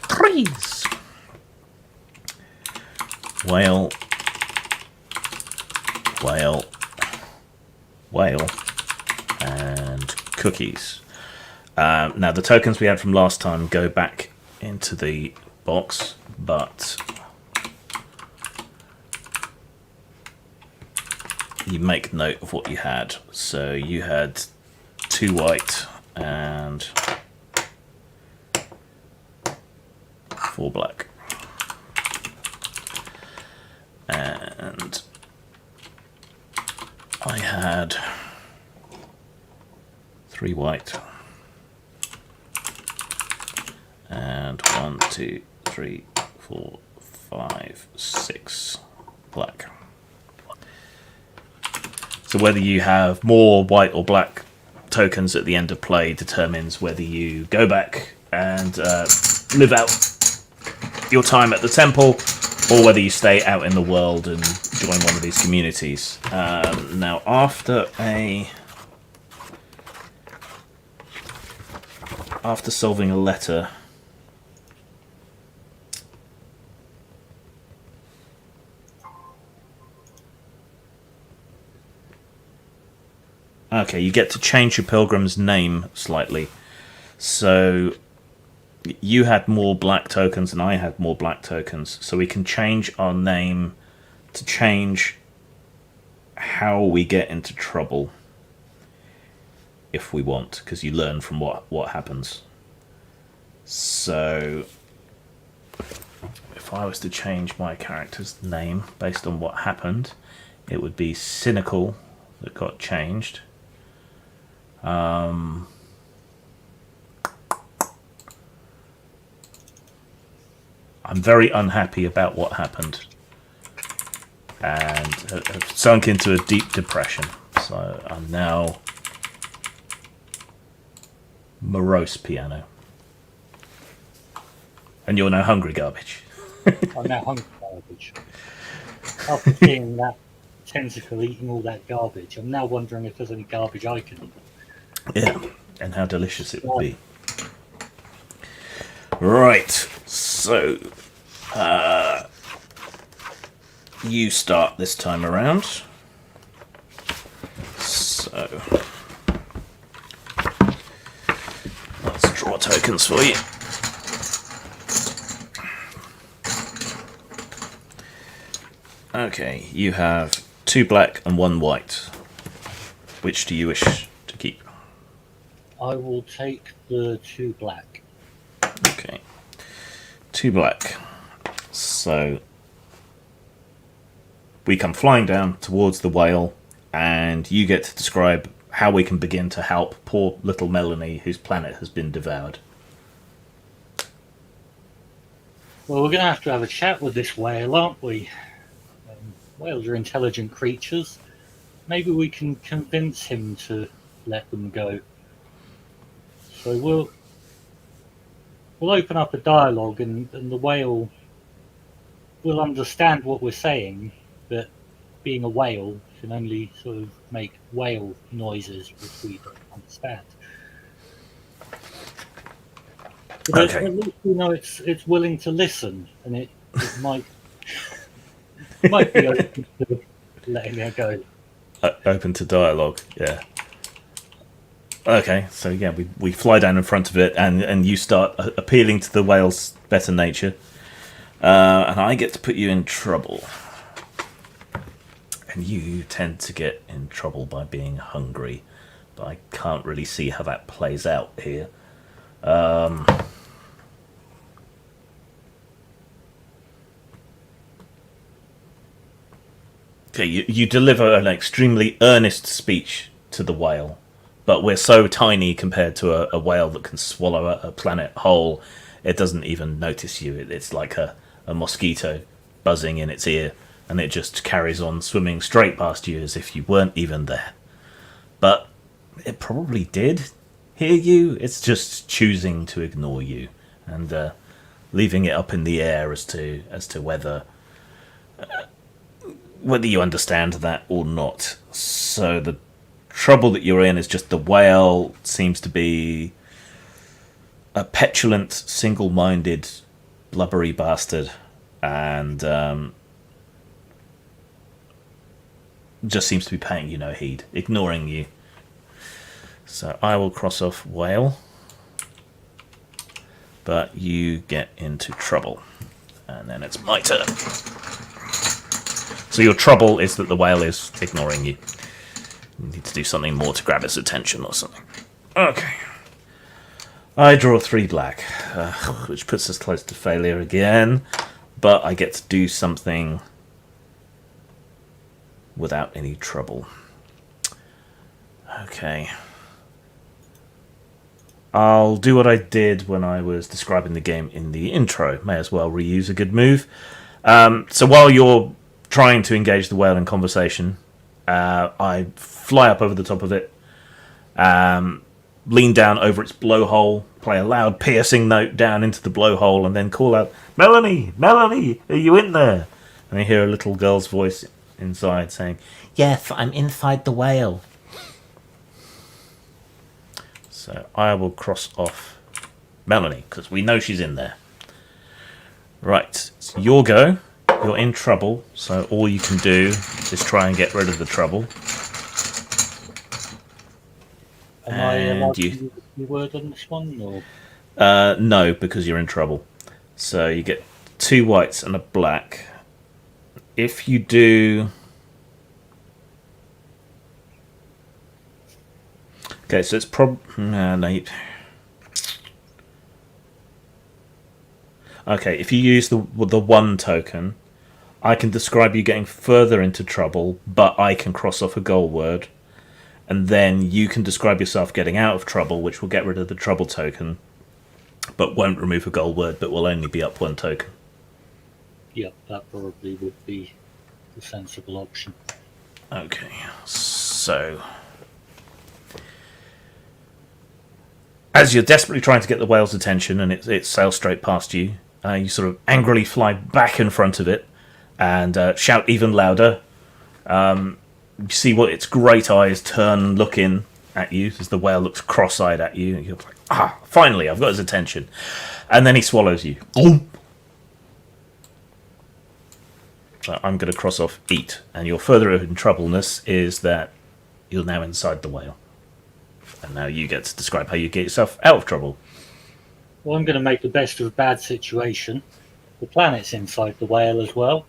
S1: trees, whale, and cookies. Now the tokens we had from last time go back into the box, but you make note of what you had. So you had 2 white and 4 black. And I had 3 white and 1, 2, 3, 4, 5, 6 black. So whether you have more white or black tokens at the end of play determines whether you go back and live out your time at the temple, or whether you stay out in the world and join one of these communities. Now, after solving a letter, okay, you get to change your pilgrim's name slightly. So you had more black tokens and I had more black tokens, so we can change our name to change how we get into trouble if we want, because you learn from what happens. So if I was to change my character's name based on what happened, it would be Cynical that got changed. I'm very unhappy about what happened and have sunk into a deep depression. So I'm now morose piano. And you're now hungry garbage.
S2: I'm now hungry garbage. After seeing that tentacle eating all that garbage, I'm now wondering if there's any garbage I can eat.
S1: Yeah, and how delicious it would be. Right, so you start this time around. So let's draw tokens for you. Okay, you have 2 black and 1 white. Which do you wish to keep?
S2: I will take the 2 black.
S1: Okay, 2 black. So we come flying down towards the whale, and you get to describe how we can begin to help poor little Melanie, whose planet has been devoured.
S2: Well, we're going to have a chat with this whale, aren't we? Whales are intelligent creatures. Maybe we can convince him to let them go. So we'll open up a dialogue, and the whale will understand what we're saying, but being a whale can only sort of make whale noises, which we don't understand. But
S1: Okay.
S2: at least we know it's willing to listen, and it might might be open to letting her go.
S1: Open to dialogue, yeah. Okay, so yeah, we fly down in front of it, and you start appealing to the whale's better nature, and I get to put you in trouble. And you tend to get in trouble by being hungry, but I can't really see how that plays out here. Okay, you deliver an extremely earnest speech to the whale, but we're so tiny compared to a whale that can swallow a planet whole, it doesn't even notice you. It's like a mosquito buzzing in its ear, and it just carries on swimming straight past you as if you weren't even there. But it probably did hear you. It's just choosing to ignore you and leaving it up in the air as to whether you understand that or not. So the trouble that you're in is just the whale seems to be a petulant, single-minded, blubbery bastard, and just seems to be paying you no heed, ignoring you. So I will cross off whale, but you get into trouble, and then it's my turn. So your trouble is that the whale is ignoring you. You need to do something more to grab its attention or something. Okay. I draw 3 black, which puts us close to failure again, but I get to do something without any trouble. Okay. I'll do what I did when I was describing the game in the intro. May as well reuse a good move. So while you're trying to engage the whale in conversation, I fly up over the top of it, lean down over its blowhole, play a loud piercing note down into the blowhole, and then call out, "Melanie! Melanie! Are you in there?" And I hear a little girl's voice inside saying, "Yes, I'm inside the whale." So I will cross off Melanie, because we know she's in there. Right, it's your go. You're in trouble, so all you can do is try and get rid of the trouble.
S2: Am I allowed to use the word on this one? Or?
S1: No, because you're in trouble. So you get 2 whites and a black. If you do... Okay, so it's no. Okay, if you use the 1 token, I can describe you getting further into trouble, but I can cross off a goal word. And then you can describe yourself getting out of trouble, which will get rid of the trouble token, but won't remove a goal word, but will only be up 1 token.
S2: Yep, that probably would be the sensible option.
S1: Okay, so... as you're desperately trying to get the whale's attention and it sails straight past you, you sort of angrily fly back in front of it and shout even louder. You see what its great eyes turn looking at you as the whale looks cross-eyed at you. And you're like, finally, I've got his attention. And then he swallows you. So I'm going to cross off eat. And your further in troubleness is that you're now inside the whale. And now you get to describe how you get yourself out of trouble.
S2: Well, I'm going to make the best of a bad situation. The planet's inside the whale as well.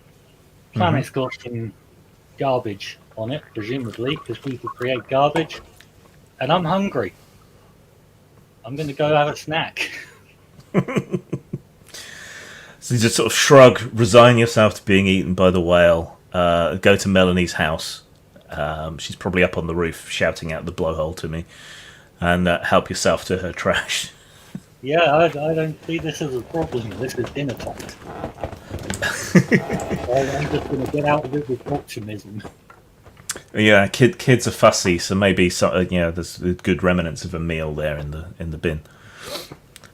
S2: The planet's got some garbage on it, presumably, because people create garbage. And I'm hungry. I'm going to go have a snack.
S1: So you just sort of shrug, resign yourself to being eaten by the whale, go to Melanie's house. She's probably up on the roof shouting out the blowhole to me, and help yourself to her trash.
S2: Yeah, I don't see this as a problem. This is dinner time. I'm just going to get out of it with optimism.
S1: Yeah, kids are fussy, so maybe there's good remnants of a meal there in the bin.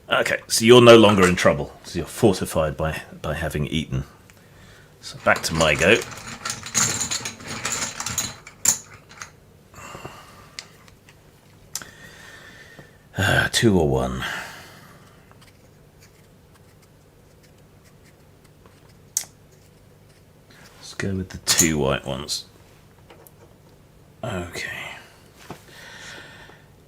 S1: Okay, so you're no longer in trouble. So you're fortified by having eaten. So back to my go. Two or one. Let's go with the 2 white ones. Okay.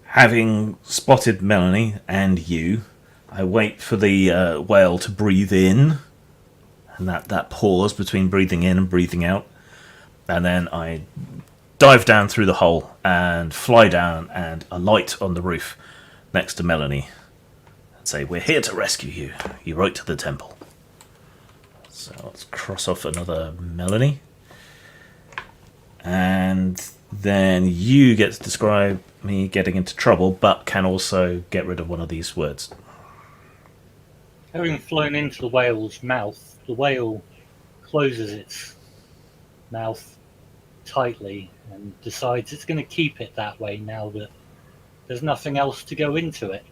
S1: Having spotted Melanie and you, I wait for the whale to breathe in, and that pause between breathing in and breathing out, and then I dive down through the hole and fly down and alight on the roof next to Melanie and say, "We're here to rescue you. You wrote to the temple." So let's cross off another Melanie. And then you get to describe me getting into trouble, but can also get rid of one of these words.
S2: Having flown into the whale's mouth, the whale closes its mouth tightly and decides it's going to keep it that way now that there's nothing else to go into it.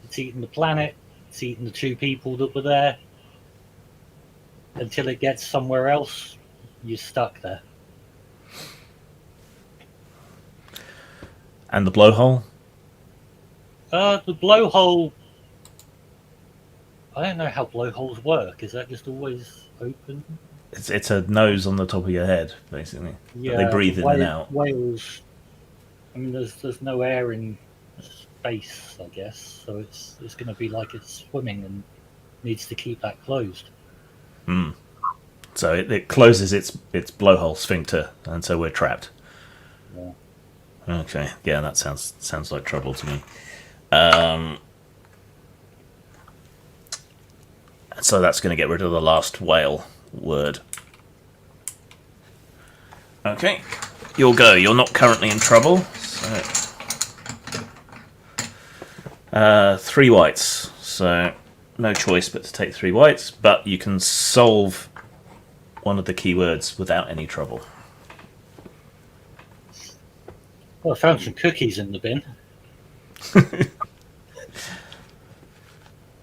S2: It's eaten the planet, it's eaten the two people that were there. Until it gets somewhere else, you're stuck there.
S1: And the blowhole?
S2: The blowhole. I don't know how blowholes work. Is that just always open?
S1: It's a nose on the top of your head, basically.
S2: Yeah,
S1: But they breathe in and out.
S2: Whales. I mean, there's no air in space, I guess. So it's going to be like it's swimming and needs to keep that closed.
S1: Hmm. So it closes its blowhole sphincter, and so we're trapped.
S2: Yeah.
S1: Okay, yeah, that sounds like trouble to me. So that's going to get rid of the last whale word. Okay, you'll go. You're not currently in trouble. So 3 whites. So no choice but to take 3 whites, but you can solve one of the keywords without any trouble.
S2: Well, I found some cookies in the bin.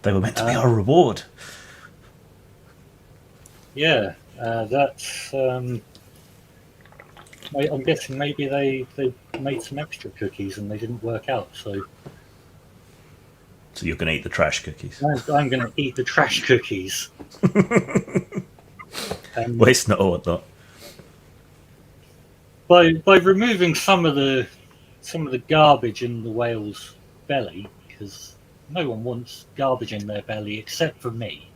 S1: They were meant to be our reward.
S2: Yeah, that's. I'm guessing maybe they made some extra cookies and they didn't work out. So
S1: you're going to eat the trash cookies.
S2: I'm going to eat the trash cookies.
S1: Waste not or whatnot.
S2: By removing some of the garbage in the whale's belly, because no one wants garbage in their belly except for me.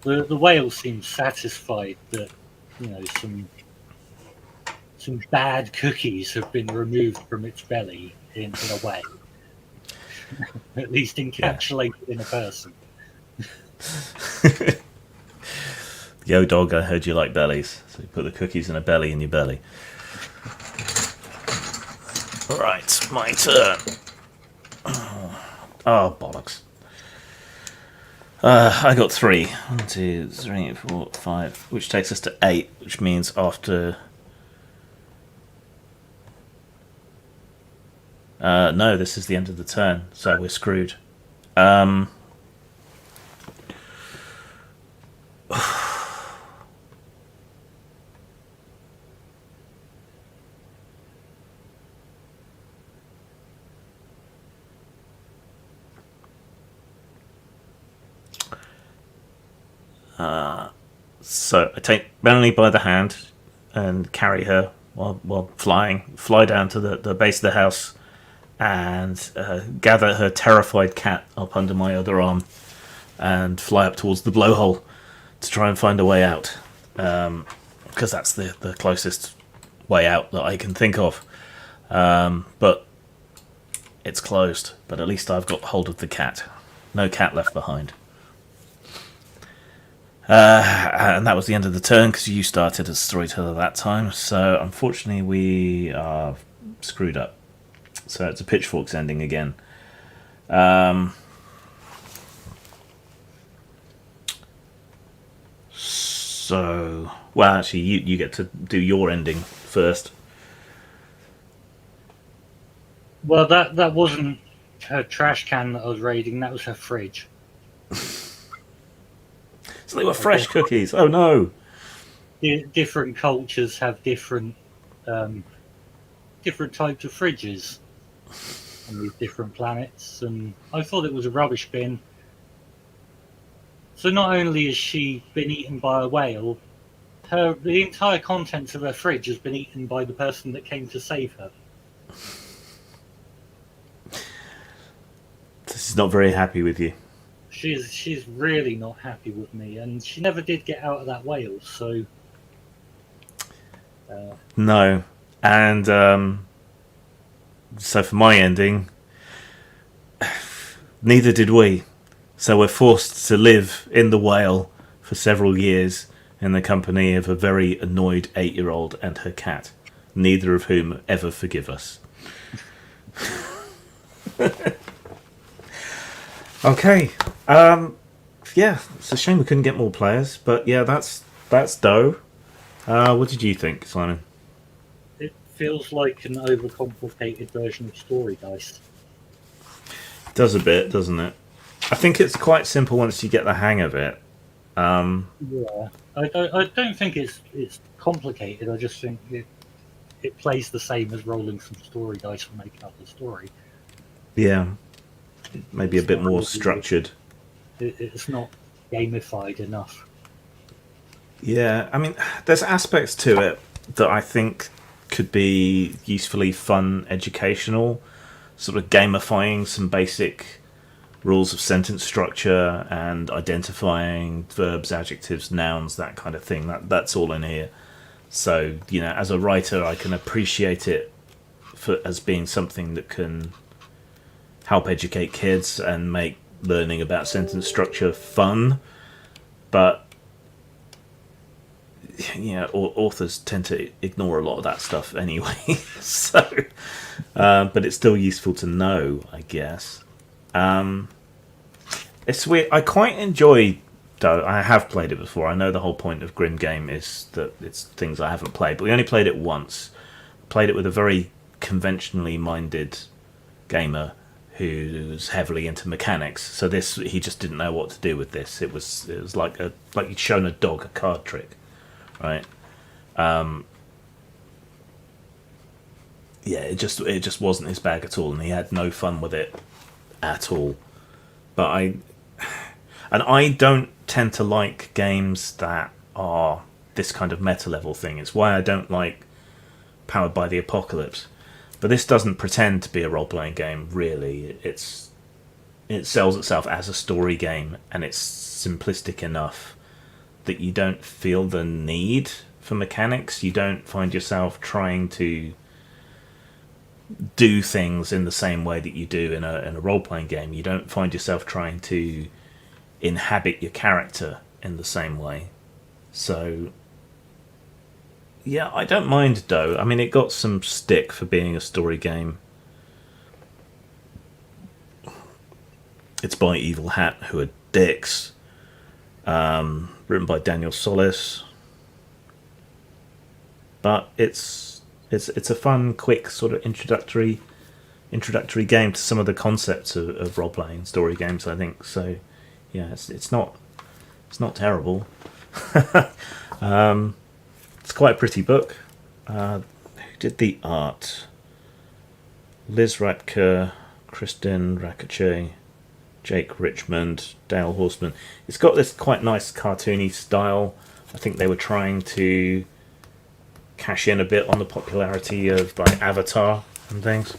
S2: The whale seems satisfied that some bad cookies have been removed from its belly in a way, at least encapsulated in a person.
S1: Yo, dog, I heard you like bellies. So you put the cookies in a belly in your belly. Right, my turn. Oh, bollocks. I got 3. 1, 2, 3, 4, 5, which takes us to 8, which means after... no, this is the end of the turn, so we're screwed. So I take Melanie by the hand and carry her while fly down to the base of the house and gather her terrified cat up under my other arm and fly up towards the blowhole to try and find a way out, because that's the closest way out that I can think of. But it's closed, but at least I've got hold of the cat. No cat left behind. And that was the end of the turn because you started as storyteller that time. So unfortunately, we are screwed up. So it's a pitchforks ending again. So, well, actually, you get to do your ending first.
S2: Well, that wasn't her trash can that I was raiding. That was her fridge.
S1: So they were fresh cookies. Oh no!
S2: Different cultures have different types of fridges on these different planets, and I thought it was a rubbish bin. So not only has she been eaten by a whale, the entire contents of her fridge has been eaten by the person that came to save her.
S1: This is not very happy with you.
S2: She's really not happy with me, and she never did get out of that whale, so... Uh,
S1: No. And so for my ending, neither did we. So we're forced to live in the whale for several years in the company of a very annoyed 8-year-old and her cat, neither of whom ever forgive us. Okay. Yeah, it's a shame we couldn't get more players, but yeah, that's Doe. What did you think, Simon?
S2: it feels like an overcomplicated version of Story Dice.
S1: Does a bit, doesn't it? I think it's quite simple once you get the hang of it.
S2: Yeah, I don't think it's complicated. I just think it plays the same as rolling some story dice and making up a story.
S1: Yeah, maybe a
S2: It's
S1: bit
S2: not
S1: more
S2: really,
S1: structured.
S2: it's not gamified enough.
S1: Yeah, I mean, there's aspects to it that I think could be usefully fun, educational, sort of gamifying some basic rules of sentence structure and identifying verbs, adjectives, nouns, that kind of thing. That's all in here. So, as a writer, I can appreciate it as being something that can help educate kids and make learning about sentence structure fun. But authors tend to ignore a lot of that stuff anyway. So, but it's still useful to know, I guess. It's weird. I quite enjoy, though. I have played it before. I know the whole point of Grim Game is that it's things I haven't played, but we only played it once. Played it with a very conventionally minded gamer who's heavily into mechanics. So he just didn't know what to do with this. It was like you'd shown a dog a card trick, right? Yeah, it just wasn't his bag at all, and he had no fun with it at all. But I don't tend to like games that are this kind of meta level thing. It's why I don't like Powered by the Apocalypse. But this doesn't pretend to be a role playing game. Really, it sells itself as a story game, and it's simplistic enough that you don't feel the need for mechanics. You don't find yourself trying to do things in the same way that you do in a role playing game. You don't find yourself trying to inhabit your character in the same way. So yeah, I don't mind though. I mean, it got some stick for being a story game. It's by Evil Hat, who are dicks. Written by Daniel Solis, but it's a fun, quick sort of introductory game to some of the concepts of role playing story games. I think so. Yeah, it's not terrible. It's quite a pretty book. Who did the art? Liz Ratker, Kristen Rakache, Jake Richmond, Dale Horseman. It's got this quite nice cartoony style. I think they were trying to cash in a bit on the popularity of like Avatar and things.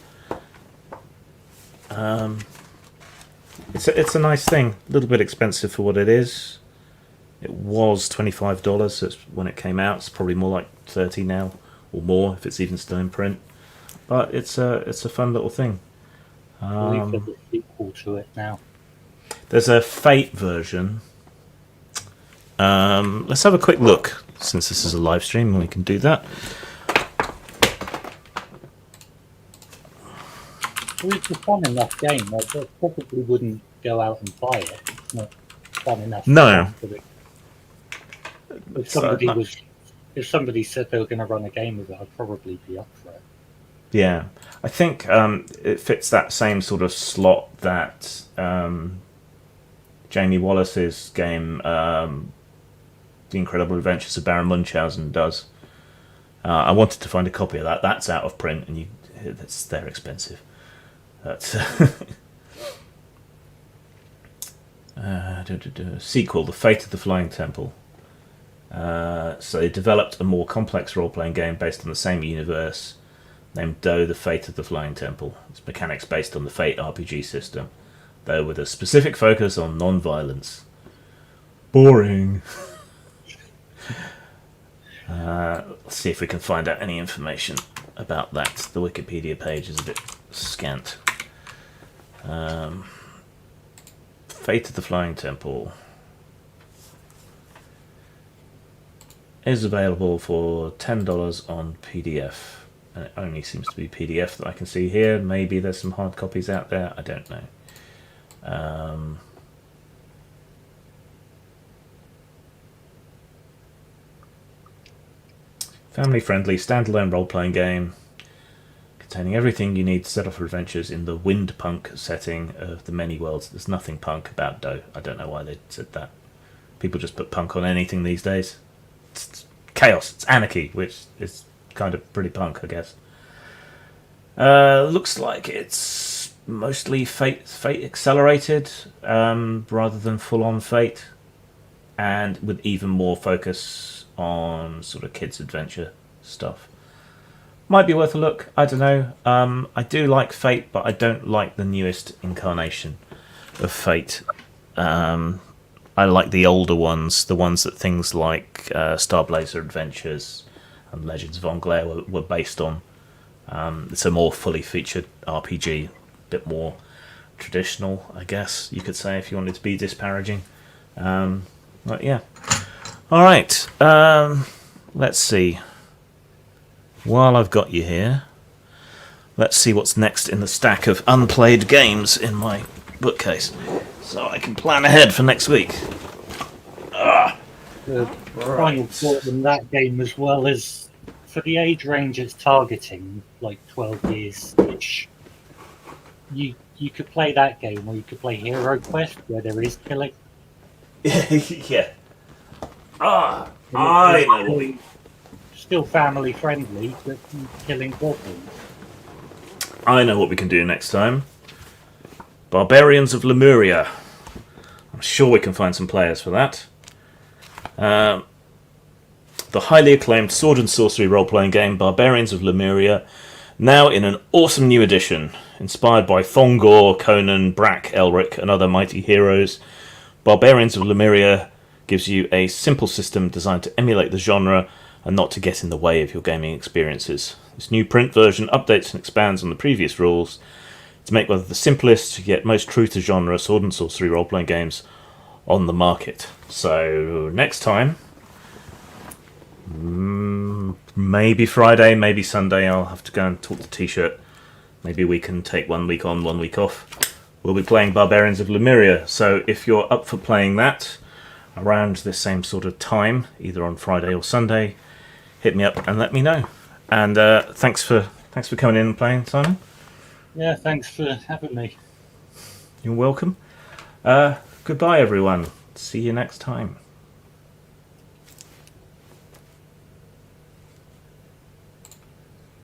S1: It's a nice thing. A little bit expensive for what it is. It was $25 so when it came out. It's probably more like $30 now or more if it's even still in print. But it's a fun little thing.
S2: I believe there's a sequel to it now.
S1: There's a Fate version. Let's have a quick look since this is a live stream and we can do that.
S2: Well, it's a fun enough game. I probably wouldn't go out and buy it. It's not fun enough.
S1: No.
S2: If somebody said they were going to run a game with it, I'd probably be up for it.
S1: Yeah, I think it fits that same sort of slot that Jamie Wallace's game, The Incredible Adventures of Baron Munchausen, does. I wanted to find a copy of that. That's out of print, and they're expensive. Sequel, The Fate of the Flying Temple. So they developed a more complex role-playing game based on the same universe, named Doe, The Fate of the Flying Temple. Its mechanics based on the Fate RPG system, though with a specific focus on non-violence. Boring. Let's see if we can find out any information about that. The Wikipedia page is a bit scant. Fate of the Flying Temple is available for $10 on PDF. And it only seems to be PDF that I can see here. Maybe there's some hard copies out there. I don't know. Family-friendly, standalone role-playing game containing everything you need to set off your adventures in the wind-punk setting of the many worlds. There's nothing punk about Doe. I don't know why they said that. People just put punk on anything these days. It's chaos. It's anarchy, which is kind of pretty punk, I guess. Looks like it's mostly Fate accelerated rather than full-on Fate, and with even more focus on sort of kids' adventure stuff. Might be worth a look. I don't know. I do like Fate, but I don't like the newest incarnation of Fate. I like the older ones, the ones that things like Star Blazer Adventures and Legends of Anglaire were based on. It's a more fully featured RPG, a bit more traditional, I guess you could say, if you wanted to be disparaging. But yeah. All right. Let's see. While I've got you here, let's see what's next in the stack of unplayed games in my bookcase, so I can plan ahead for next week.
S2: The final thought on that game, as well as for the age range it's targeting, like 12 years-ish, you could play that game, or you could play Hero Quest, where there is killing.
S1: Yeah. I know.
S2: Still family friendly, but killing goblins.
S1: I know what we can do next time. Barbarians of Lemuria. I'm sure we can find some players for that. The highly acclaimed sword and sorcery role-playing game Barbarians of Lemuria, now in an awesome new edition. Inspired by Thongor, Conan, Brak, Elric, and other mighty heroes, Barbarians of Lemuria gives you a simple system designed to emulate the genre and not to get in the way of your gaming experiences. This new print version updates and expands on the previous rules to make one of the simplest yet most true to genre sword and sorcery role-playing games on the market. So next time, maybe Friday, maybe Sunday, I'll have to go and talk to T-Shirt. Maybe we can take 1 week on, 1 week off. We'll be playing Barbarians of Lemuria, so if you're up for playing that around the same sort of time, either on Friday or Sunday, hit me up and let me know. And thanks for coming in and playing, Simon.
S2: Yeah, thanks for having me.
S1: You're welcome. Goodbye, everyone. See you next time.